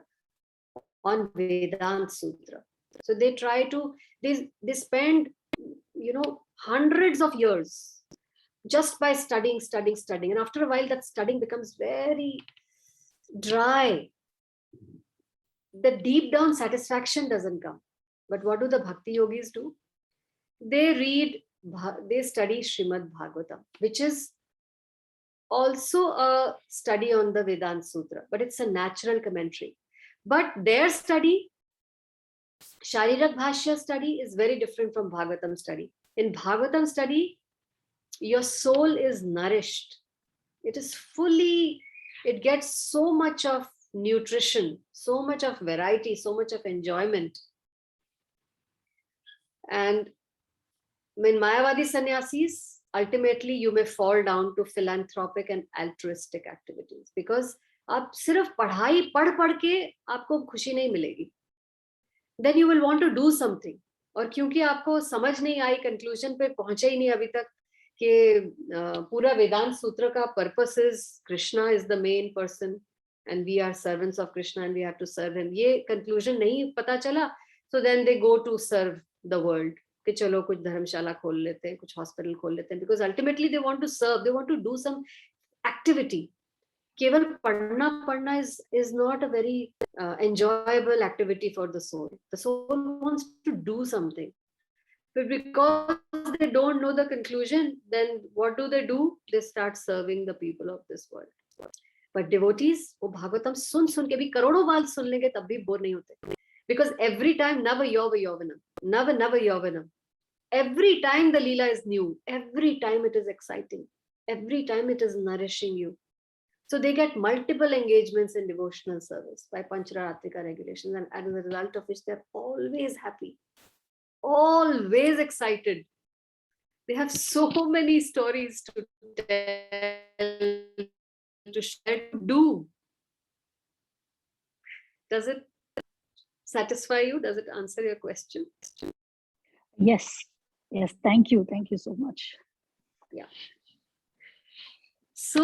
on Vedanta Sutra. So they try to, they spend, hundreds of years just by studying. And after a while, that studying becomes very dry. The deep down satisfaction doesn't come. But what do the Bhakti Yogis do? They study Srimad Bhagavatam, which is also a study on the Vedanta Sutra, but it's a natural commentary. But their study, Sharirak Bhashya study, is very different from Bhagavatam study. In Bhagavatam study, your soul is nourished. It is fully, it gets so much of nutrition, so much of variety, so much of enjoyment. And in Mayavadi sannyasis, ultimately you may fall down to philanthropic and altruistic activities, because आप सिर्फ पढ़ाई पढ़ के आपको खुशी नहीं मिलेगी. Then you will want to do something. और क्योंकि आपको समझ नहीं आई, कंक्लूजन पे पहुंचे ही नहीं अभी तक कि पूरा वेदांत सूत्र का purpose is Krishna is the main person and we are servants of Krishna and we have to serve him. ये conclusion नहीं पता चला, so then they go to serve the world. कि चलो कुछ धर्मशाला खोल लेते हैं, कुछ हॉस्पिटल खोल लेते हैं, because ultimately they want to serve, they want to do some activity. केवल पढ़ना is not a very enjoyable activity for the soul. The soul wants to do something, but because they don't know the conclusion, then what do? They start serving the people of this world. But devotees, वो भागवतम सुन के भी करोड़ों बार सुन लेंगे तब भी bore नहीं होते, because every time nava yovanam, every time the leela is new, every time it is exciting, every time it is nourishing you. So they get multiple engagements in devotional service by Pancharatrika regulations, and as a result of which they're always happy, always excited. They have so many stories to tell, to share, to do. Does it satisfy you? Does it answer your question? Yes, Yes, thank you so much. Yeah. So,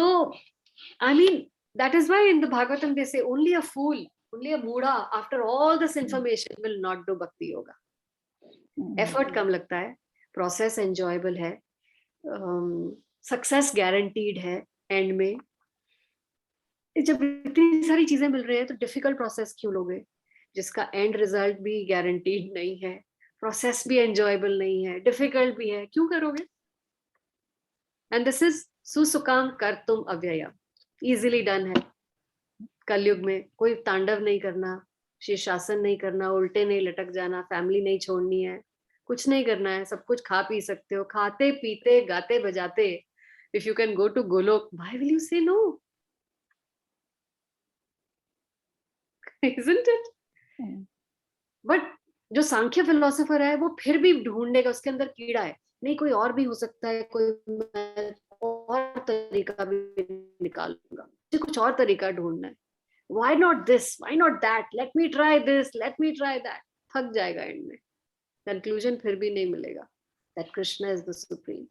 I mean, that is why in the Bhagavatam they say only a fool, only a Buddha, after all this information, will not do Bhakti Yoga. Effort कम लगता है, process enjoyable है, success guaranteed है end में. जब इतनी सारी चीजें मिल रही है तो difficult process क्यों लोगे, जिसका end result भी guaranteed नहीं है, process भी enjoyable नहीं है, difficult भी है, क्यों करोगे? And this is सुसुकाम कर्तुम अव्ययम, easily done है. कलयुग में कोई तांडव नहीं करना, शीर्षासन नहीं करना, उल्टे नहीं लटक जाना, फैमिली नहीं छोड़नी है, कुछ नहीं करना है, सब कुछ खा पी सकते हो, खाते पीते गाते बजाते. If you can go to Golok, why will you say no? Isn't it? But जो सांख्य फिलोसोफर है वो फिर भी ढूंढेगा, उसके अंदर कीड़ा है, नहीं कोई और भी हो सकता है, कोई और तरीका भी निकालूंगा, मुझे कुछ और तरीका ढूंढना है. Why not this? Why not that? Let me try this. Let me try that. थक जाएगा एंड में. Conclusion फिर भी नहीं मिलेगा. That Krishna is the supreme.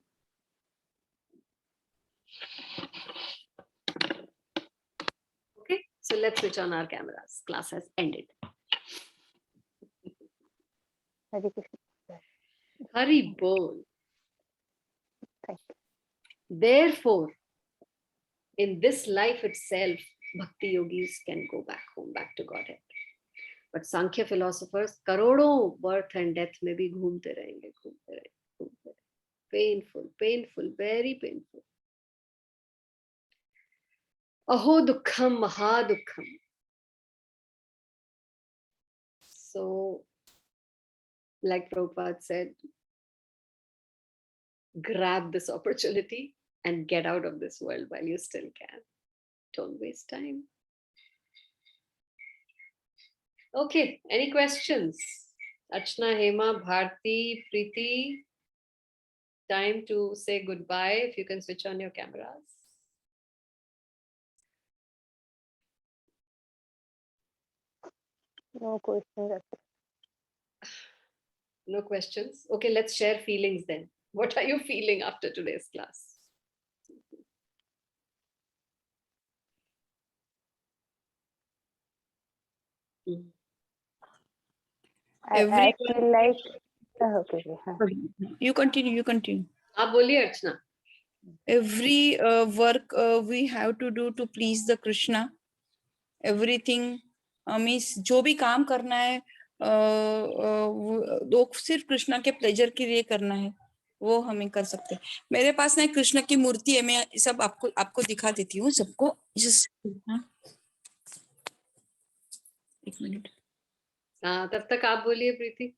Okay, so let's switch on our cameras. Class has ended. Hare Krishna. Hari bol. Thank you. Therefore, in this life itself, Bhakti yogis can go back home, back to Godhead. But Sankhya philosophers, करोड़ों birth and death में भी घूमते रहेंगे. Painful, painful, very painful. Aho dukkham, maha dukkham. So, like Prabhupada said, grab this opportunity and get out of this world while you still can. Don't waste time. Okay, any questions? Archana, Hema, Bharti, Preeti, time to say goodbye. If you can switch on your cameras. No questions. No questions. Okay, let's share feelings then. What are you feeling after today's class? I feel like okay. You continue. आप बोलिए अर्चना. Every work we have to do to please the Krishna. Everything means जो भी काम करना है वो सिर्फ कृष्णा के प्लेजर के लिए करना है, वो हमें कर सकते हैं. मेरे पास ना कृष्ण की मूर्ति है, मैं सब आपको दिखा देती हूँ सबको. एक मिनट. हाँ, तब तक आप बोलिए प्रीति.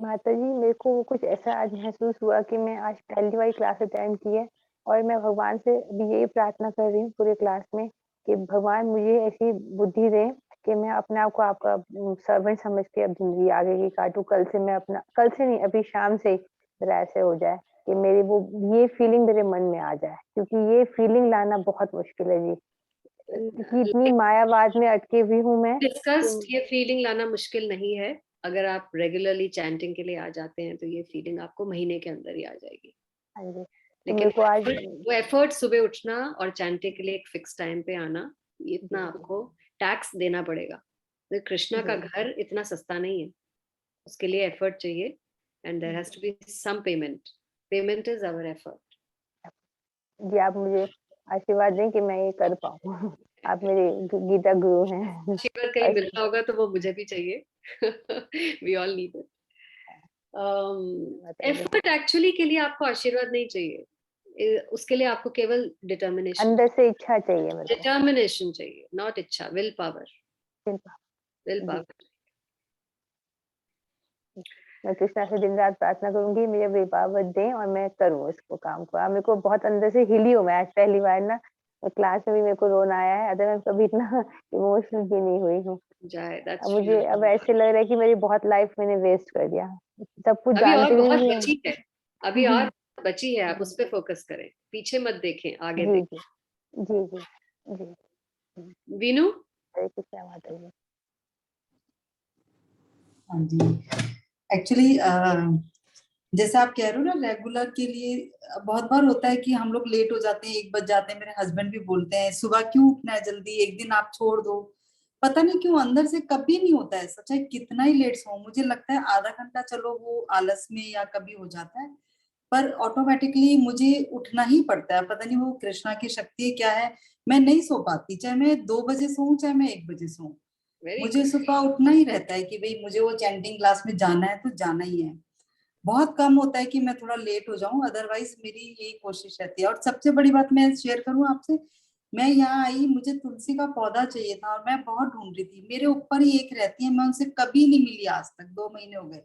माता जी, मेरे को कुछ ऐसा आज महसूस हुआ कि मैं आज पहली बार क्लास अटेंड की है और मैं भगवान से भी यही प्रार्थना कर रही हूँ पूरे क्लास में कि भगवान मुझे ऐसी बुद्धि दे कि मैं अपने आप को आपका सर्वेंट समझ के अब जिंदगी आगे की काटूं. कल से नहीं, अभी शाम से मेरा ऐसे हो जाए कि मेरी ये फीलिंग मेरे मन में आ जाए, क्योंकि ये फीलिंग लाना बहुत मुश्किल है जी, कि इतनी मायावाद में अटके हुई हूँ मैं. ये फीलिंग लाना मुश्किल नहीं है. अगर आप रेगुलरली चैंटिंग के लिए आ जाते हैं तो ये फीलिंग आपको महीने के अंदर ही आ जाएगी. लेकिन वो एफर्ट सुबह उठना और चैंटिंग के लिए एक फिक्स टाइम पे आना, इतना आपको टैक्स देना पड़ेगा. तो कृष्णा का घर इतना सस्ता नहीं है, उसके लिए एफर्ट चाहिए. And there has to be some payment. Payment is our effort. जी, आप मुझे आशीर्वाद दें कि मैं ये कर पाऊँ. आप मेरे गीता गुरु हैं. आशीर्वाद कहीं मिलता होगा तो वो मुझे भी चाहिए. We all need it. Effort actually के लिए आपको आशीर्वाद नहीं चाहिए, उसके लिए आपको केवल डिटर्मिनेशन, अंदर से इच्छा चाहिए. डिटर्मिनेशन चाहिए, नॉट इच्छा. Will power. मैं कृष्णा से दिन रात प्रार्थना करूंगी मुझे विल पावर दें और मैं करूँ इसको काम को. मेरे को बहुत अंदर से हिली हूँ मैं आज पहली बार ना. क्लास में भी मेरे को रोना आया है, अदरवाइज कभी इतना इमोशनल भी नहीं हुई हूँ. मुझे अब ऐसे लग रहा है कि मेरी बहुत लाइफ मैंने वेस्ट कर दिया. सब कुछ जानते हुए बहुत बची है, अभी और बची है. आप उस पे फोकस करें, पीछे मत देखें, आगे देखें. जी जी जी. वीनू. हरे कृष्णा माता जी. हाँ जी, एक्चुअली जैसे आप कह रहे हो ना, रेगुलर के लिए बहुत बार होता है कि हम लोग लेट हो जाते हैं, 1 बज जाते हैं। मेरे हस्बैंड भी बोलते हैं सुबह क्यों उठना है जल्दी, एक दिन आप छोड़ दो। पता नहीं क्यों अंदर से कभी नहीं होता है, सब चाहे कितना ही लेट सो, मुझे लगता है आधा घंटा चलो वो आलस में या कभी हो जाता है, पर ऑटोमेटिकली मुझे उठना ही पड़ता है। पता नहीं वो कृष्णा की शक्ति क्या है, मैं नहीं सो पाती, चाहे मैं 2 बजे सोऊं चाहे मैं 1 बजे सोऊं, वेरी मुझे गुड। सुबह उठना ही रहता है कि भाई मुझे वो चैंटिंग क्लास में जाना है तो जाना ही है। बहुत कम होता है कि मैं थोड़ा लेट हो जाऊं, अदरवाइज मेरी यही कोशिश रहती है। और सबसे बड़ी बात मैं शेयर करूं आपसे, मैं यहाँ आई, मुझे तुलसी का पौधा चाहिए था और मैं बहुत ढूंढ रही थी, मेरे ऊपर ही एक रहती है, मैं उनसे कभी नहीं मिली आज तक, 2 महीने हो गए।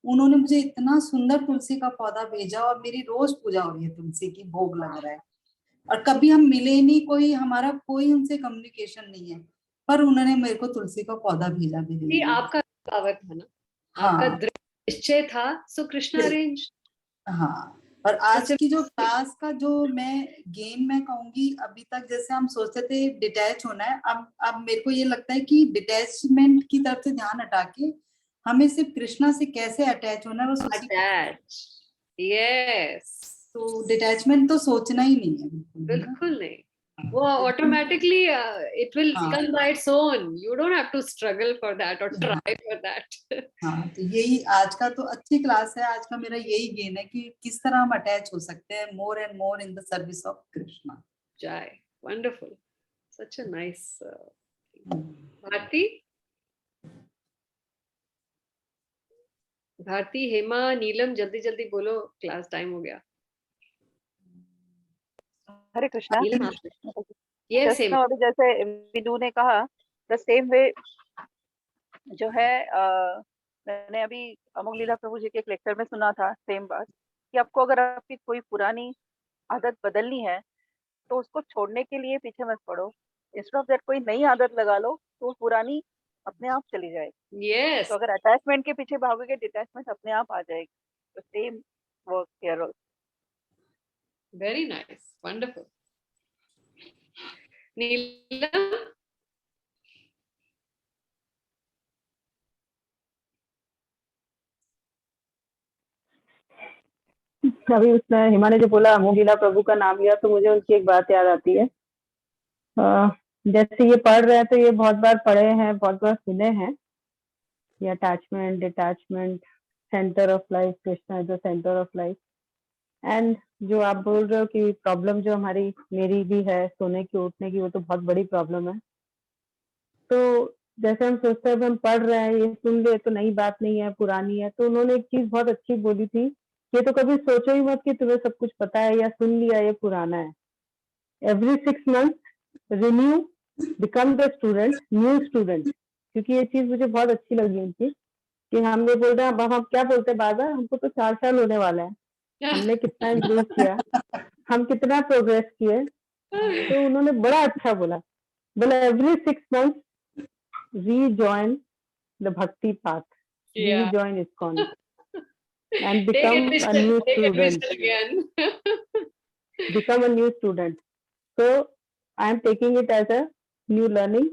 उन्होंने मुझे इतना सुंदर तुलसी का पौधा भेजा और मेरी रोज पूजा हो रही है, तुलसी की भोग लग रहा है। और कभी हम मिले ही नहीं, कोई हमारा कोई उनसे कम्युनिकेशन नहीं है, पर उन्होंने मेरे को तुलसी का पौधा भेजा मेरे ये लिए। आपका पावर था ना, आपका हाँ दृढ़ निश्चय था, सो कृष्णा अरेंज। हाँ। और आज की जो क्लास का जो मैं गेम मैं कहूंगी, अभी तक जैसे हम सोचते थे डिटैच होना है, अब मेरे को ये लगता है कि डिटैचमेंट की तरफ से ध्यान हटा के हमें सिर्फ कृष्णा से कैसे अटैच होना है, बस उसी अटैच, यस, तो डिटैचमेंट तो सोचना ही नहीं है बिल्कुल, है ना? बिल्कुल नहीं। वो ऑटोमेटिकली इट विल हाँ come by its own, you don't have to struggle for that और हाँ ट्राई फॉर दैट। हाँ। तो यही आज का तो अच्छी क्लास है, आज का मेरा यही गेम है कि किस तरह हम अटैच हो सकते हैं more and more in the service of Krishna. जय, wonderful, such a nice. Bharti, Bharti, Hema, Neelam, जल्दी जल्दी बोलो, क्लास टाइम हो गया। हरे कृष्णा। नीलम आप, यस जस्ट हेमा। नाउ अभी जैसे विदु ने कहा, द सेम वे जो है मैंने अभी अमोघ लीला प्रभु जी के एक लेक्चर में सुना था सेम बात, कि आपको अगर आपकी कोई पुरानी आदत बदलनी है तो उसको छोड़ने के लिए पीछे मत पड़ो, इंस्टेड ऑफ दैट कोई नई आदत लगा लो तो पुरानी अपने आप चली जाएगी। यस, तो अगर अटैचमेंट के पीछे भागोगे डिटैचमेंट अपने आप आ जाएगी। तो same work here also. Very nice, wonderful. Neelam, अभी उसने हिमा ने जो बोला अमोघ लीला प्रभु का नाम लिया तो मुझे उनकी एक बात याद आती है। जैसे ये पढ़ रहे हैं तो ये बहुत बार पढ़े हैं, बहुत बार सुने हैं, ये attachment detachment, centre of life, Krishna is the centre of life. And जो आप बोल रहे हो कि प्रॉब्लम जो हमारी मेरी भी है सोने की उठने की, वो तो बहुत बड़ी प्रॉब्लम है। तो जैसे हम सोचते हैं हम पढ़ रहे हैं, ये सुन ले तो नई बात नहीं है, पुरानी है। तो उन्होंने एक चीज बहुत अच्छी बोली थी, ये तो कभी सोचो ही मत कि तुम्हें सब कुछ पता है या सुन लिया ये पुराना है। Every 6 months renew, become the student, new student. क्योंकि ये चीज मुझे बहुत अच्छी लगी उनकी, कि हम ये बोल रहे हैं, अब हम क्या बोलते हैं बार बार, हमको तो 4 साल होने वाला है, हमने कितना इम्प्रूव किया, हम कितना प्रोग्रेस किए। तो उन्होंने बड़ा अच्छा बोला, बोला every 6 months rejoin the bhakti path, yeah, rejoin ISKCON and take become a admission, new take student, admission again. become a new student. So I am taking it as a new learning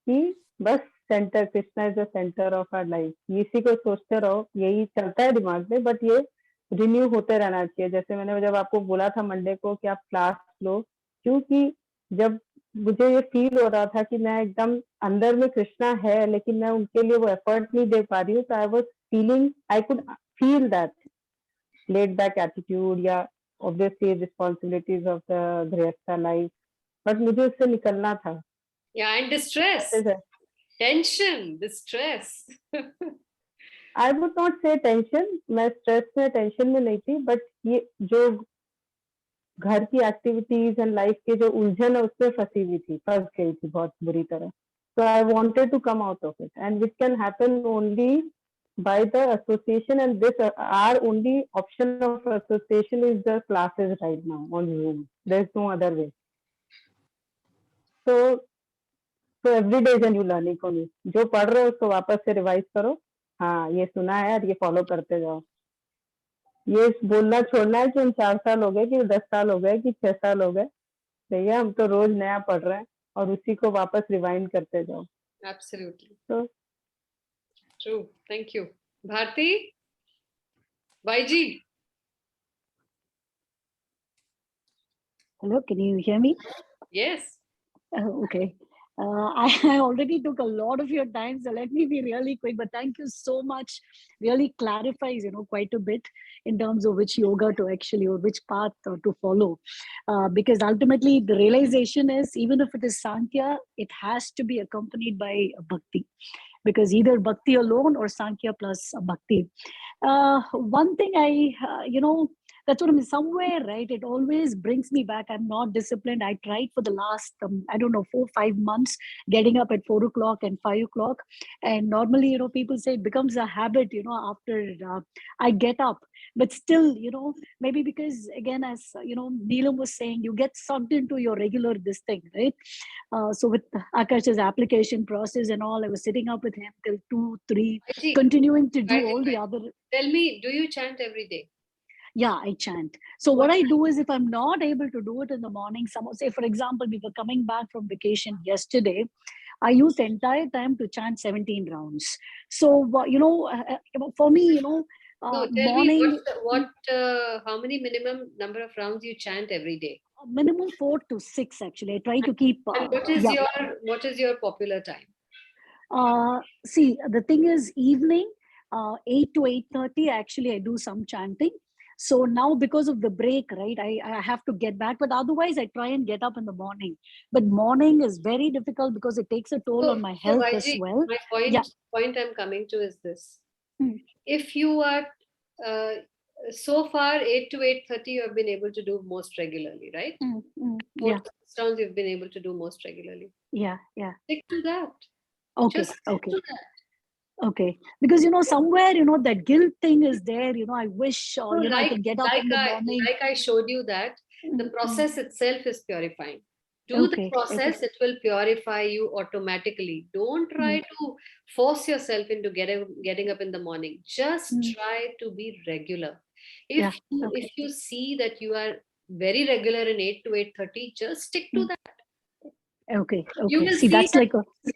कि बस centre, Krishna is the centre of our life. इसी को सोचते रहो, यही चलता है दिमाग में, बट ये रिन्यू होते रहना चाहिए। जैसे मैंने जब आपको बोला था मंडे को कि आप क्लास लो, क्योंकि जब मुझे ये फील हो रहा था कि मैं एकदम अंदर में कृष्णा है लेकिन मैं उनके लिए वो एफर्ट नहीं दे पा रही हूँ, तो I was feeling, I could feel that laid back attitude या obviously responsibilities of the grihastha life, but मुझे उससे निकलना था। Yeah, and distress, tension, distress. I would not say tension, मैं स्ट्रेस में टेंशन में नहीं थी, बट ये जो घर की एक्टिविटीज एंड लाइफ के जो उलझन है उसमें फंसी हुई थी, फंस गई थी बहुत बुरी तरह। So I wanted to come out of it, and which can happen only by the association, and this our only option of association is the classes right now on Zoom. There's no other way. So every day is a new learning for me. जो पढ़ रहे हो उसको वापस से revise करो, हाँ ये सुना है और ये फॉलो करते जाओ। ये बोलना छोड़ना है कि हम 4 साल हो गए कि 10 साल हो गए कि 6 साल हो गए, भैया हम तो रोज नया पढ़ रहे हैं और उसी को वापस रिवाइंड करते जाओ। Absolutely तो true. Thank you. Bharti? YG? Hello, can you hear me? Yes. Okay. I already took a lot of your time, so let me be really quick. But thank you so much. Really clarifies, quite a bit in terms of which yoga to actually or which path to follow. Because ultimately, the realization is even if it is Sankhya, it has to be accompanied by bhakti. Because either bhakti alone or Sankhya plus bhakti. One thing that's what I mean. Somewhere, right? It always brings me back. I'm not disciplined. I tried for the last, I don't know, 4-5 months, getting up at 4 o'clock and 5 o'clock. And normally, people say it becomes a habit, after I get up. But still, maybe because again, as Neelam was saying, you get sucked into your regular this thing, right? So with Akash's application process and all, I was sitting up with him till 2, 3, YG, continuing to do YG, all the other. tell me, do you chant every day? Yeah, I chant. So what I do is if I'm not able to do it in the morning, say for example, we were coming back from vacation yesterday, I used the entire time to chant 17 rounds. So, for me, No, tell me morning, how many minimum number of rounds you chant every day? minimum 4 to 6, actually. I try to keep, And what is your popular time? See, the thing is evening, 8 to 8:30, actually, I do some chanting. So now because of the break, right, I have to get back. But otherwise, I try and get up in the morning. But morning is very difficult because it takes a toll on my health as YG, well. my Yeah. point I'm coming to is this. Hmm. If you are, so far 8 to 8:30, you have been able to do most regularly, right? 4 Yeah. to 6 rounds you've been able to do most regularly. Yeah. Stick to that. Okay. Just stick to that. Okay. Because, somewhere, that guilt thing is there. I wish, So I could get up in the morning. like I showed you that the process itself is purifying. Do the process, it will purify you automatically. Don't try to force yourself into getting up in the morning. Just try to be regular. If you see that you are very regular in 8 to 8:30, just stick to that. Okay. You will See, that's that like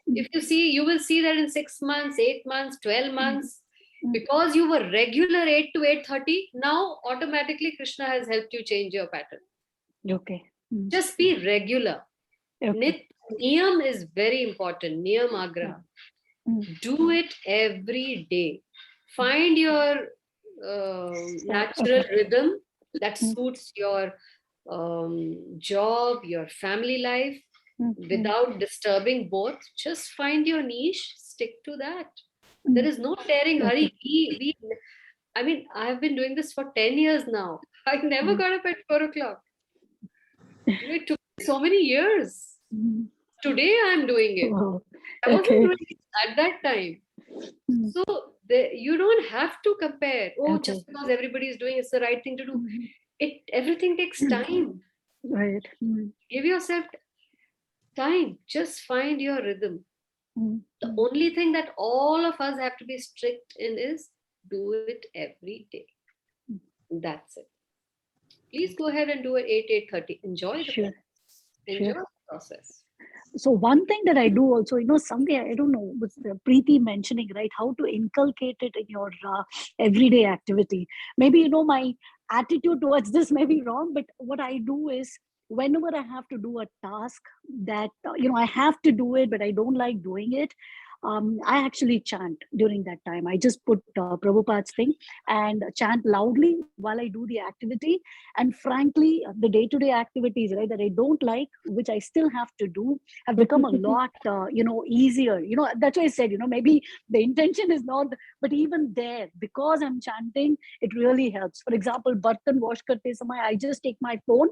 you will see that in 6 months, 8 months, 12 months, because you were regular 8 to 8:30, now automatically Krishna has helped you change your pattern. Okay. Just be regular. Okay. Niyam is very important. Niyam agra. Do it every day. Find your natural rhythm that suits your job, your family life, without disturbing both. Just find your niche, stick to that. There is no tearing hurry. I mean, I've been doing this for 10 years now. I never got up at 4 o'clock. It took me so many years. Today I'm doing it. Wow. I wasn't doing it at that time. So you don't have to compare. Just because everybody is doing it's the right thing to do. Everything takes time. Right. Give yourself time. Just find your rhythm. The only thing that all of us have to be strict in is do it every day. That's it. Please go ahead and do it 8:30. Enjoy the process. Enjoy the process. So one thing that I do also, someday, I don't know, was Preeti mentioning, right, how to inculcate it in your everyday activity. Maybe, my attitude towards this may be wrong, but what I do is whenever I have to do a task that, I have to do it, but I don't like doing it, I actually chant during that time. I just put Prabhupada's thing and chant loudly while I do the activity. And frankly, the day-to-day activities, right, that I don't like, which I still have to do, have become a lot, easier. That's why I said, maybe the intention is not, but even there, because I'm chanting, it really helps. For example, Bartan wash karte samay, I just take my phone,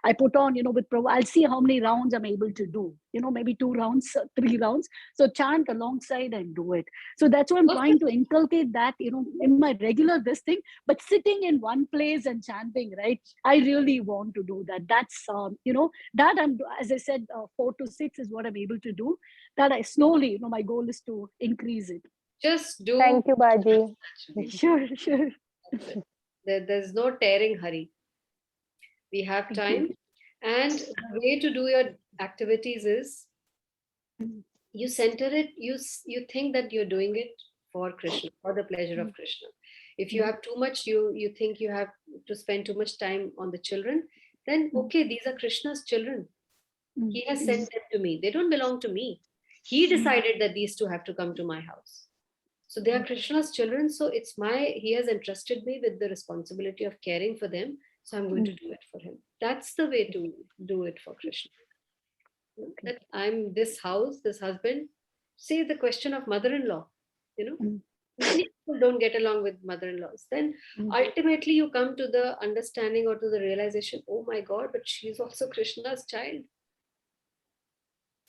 I put on, with Prabhu, I'll see how many rounds I'm able to do, maybe 2 rounds, 3 rounds. So chant alongside and do it. So that's why I'm trying to inculcate that, in my regular this thing, but sitting in one place and chanting, right? I really want to do that. That's, that I'm, as I said, 4 to 6 is what I'm able to do. That I slowly, my goal is to increase it. Just do. Thank you, Baji. Sure. There's no tearing hurry. We have time. And the way to do your activities is you center it, you think that you're doing it for Krishna, for the pleasure of Krishna. If you have too much, you think you have to spend too much time on the children, then okay, these are Krishna's children. He has sent them to me. They don't belong to me. He decided that these two have to come to my house. So they are Krishna's children. So he has entrusted me with the responsibility of caring for them. So I'm going to do it for him. That's the way to do it for Krishna. That I'm this house, this husband. Say the question of mother-in-law, many people don't get along with mother-in-laws. Then ultimately you come to the understanding or to the realization, oh my God, but she's also Krishna's child.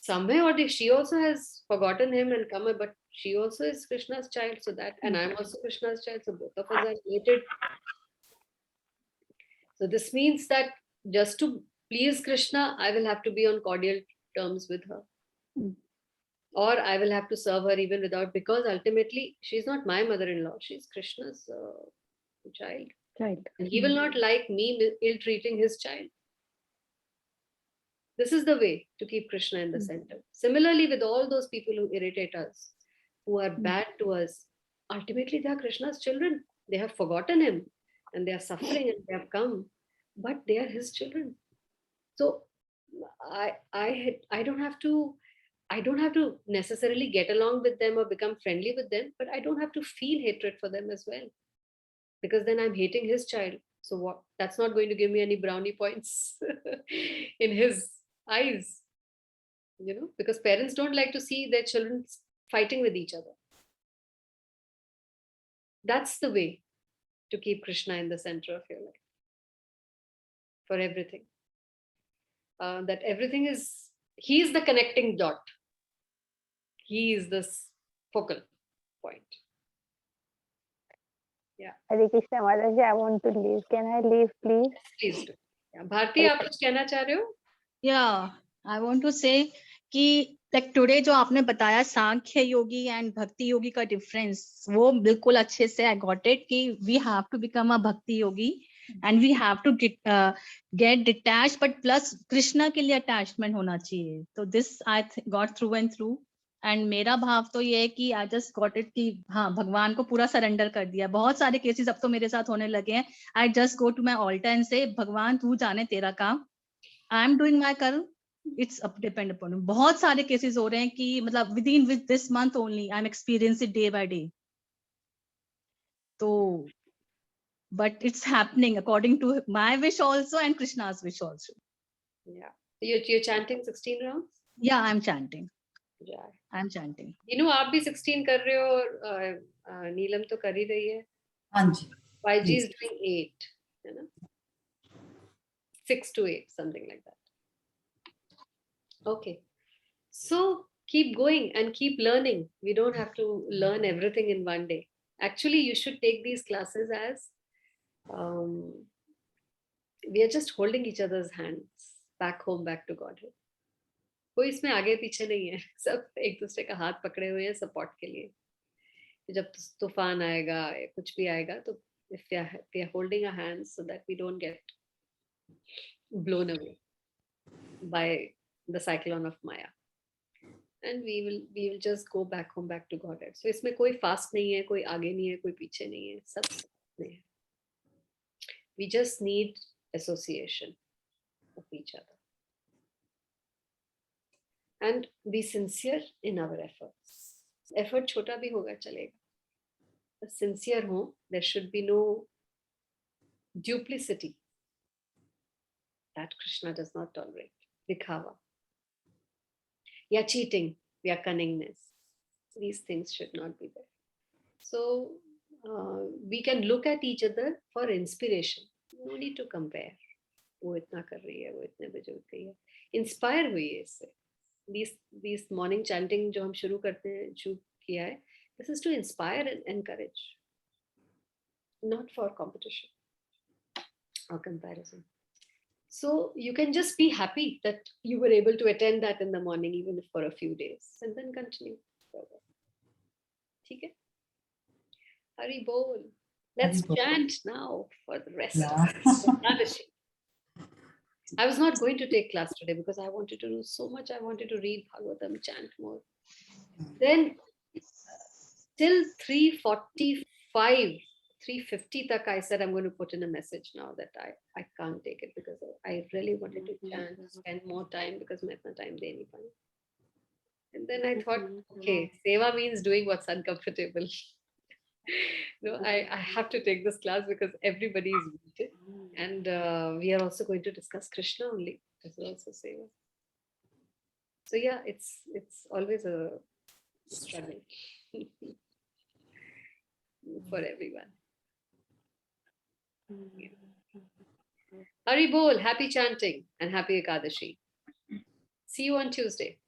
Somewhere or she also has forgotten him and come, but she also is Krishna's child. So that, and I'm also Krishna's child. So both of us are related. So this means that just to please Krishna, I will have to be on cordial terms with her. Or I will have to serve her even without, because ultimately she's not my mother-in-law. She's Krishna's child. And he will not like me ill-treating his child. This is the way to keep Krishna in the center. Similarly, with all those people who irritate us, who are bad to us, ultimately they are Krishna's children. They have forgotten him and they are suffering and they have come, but they are his children. So I don't have to necessarily get along with them or become friendly with them, but I don't have to feel hatred for them as well, because then I'm hating his child. So what? That's not going to give me any brownie points in his eyes, because parents don't like to see their children fighting with each other. That's the way to keep Krishna in the center of your life for everything. That everything is, he is the connecting dot. He is the focal point. Yeah. Hare Krishna Mataji, I want to leave. Can I leave, please? Please do. Yeah. Bharti, आप कुछ कहना चाह रहे हो? Yeah, I want to say कि like today जो आपने बताया सांख्य योगी and भक्ति योगी का difference, वो बिल्कुल अच्छे से I got it कि we have to become a भक्ति योगी and we have to get detached, but plus Krishna के लिए attachment होना चाहिए. So this I got through and through. And मेरा भाव तो ये है कि आई जस्ट गॉट इट कि हाँ भगवान को पूरा सरेंडर कर दिया. बहुत सारे केसेस अब तो मेरे साथ होने लगे हैं. I just go to my altar and say Bhagwan तू जाने तेरा काम, आई एम डूइंग माई कर्म, इट्स डिपेंड अपॉन यू. बहुत सारे केसेस हो रहे हैं कि मतलब with in with this month only I am experiencing day by day. तो but it's happening according to my wish also and Krishna's wish also. Yeah. You're chanting 16 rounds? Yeah, I'm chanting. Yeah. I'm chanting. आप भी 16 कर रहे हो और नीलम तो कर ही रही है. हाँ जी. YG is doing 8, 6 to 8, something like that. Okay. So keep going and keep learning. We don't have to learn everything in one day. Actually, you should take these classes as we are just holding each other's hands back home, back to Godhead. कोई इसमें आगे पीछे नहीं है, सब एक दूसरे का हाथ पकड़े हुए हैं सपोर्ट के लिए. जब तूफान आएगा या कुछ भी आएगा तो if we are holding our hands so that we don't get blown away by the cyclone of Maya, and we will just go back home, back to Godhead. So इसमें कोई फास्ट नहीं है, कोई आगे नहीं है, कोई पीछे नहीं है, सब नहीं है. We just need association of each other. And be sincere in our efforts. Effort छोटा भी होगा चलेगा. But sincere हो, there should be no duplicity. That Krishna does not tolerate. Dikhava. Ya cheating, ya cunningness. These things should not be there. So we can look at each other for inspiration. No need to compare. वो इतना कर रही है, वो इतने बजे उठ गई है. Inspire हुई इससे. These morning chanting जो हम शुरू किया है, this is to inspire and encourage, not for competition or comparison. So you can just be happy that you were able to attend that in the morning, even if for a few days, and then continue further. ठीक है? Hari Bol. Let's chant now for the rest of the I was not going to take class today because I wanted to do so much. I wanted to read Bhagavatam, chant more. Then till 3:45, 3:50 tak I said I'm going to put in a message now that I can't take it because I really wanted to chant, spend more time because मैं इतना time दे नहीं पाई. And then I thought, okay, seva means doing what's uncomfortable. No, I have to take this class because everybody is muted. And we are also going to discuss Krishna only as well as seva. So yeah, it's always a struggle for everyone. Yeah. Hari Bol, happy chanting and happy Ekadashi. See you on Tuesday.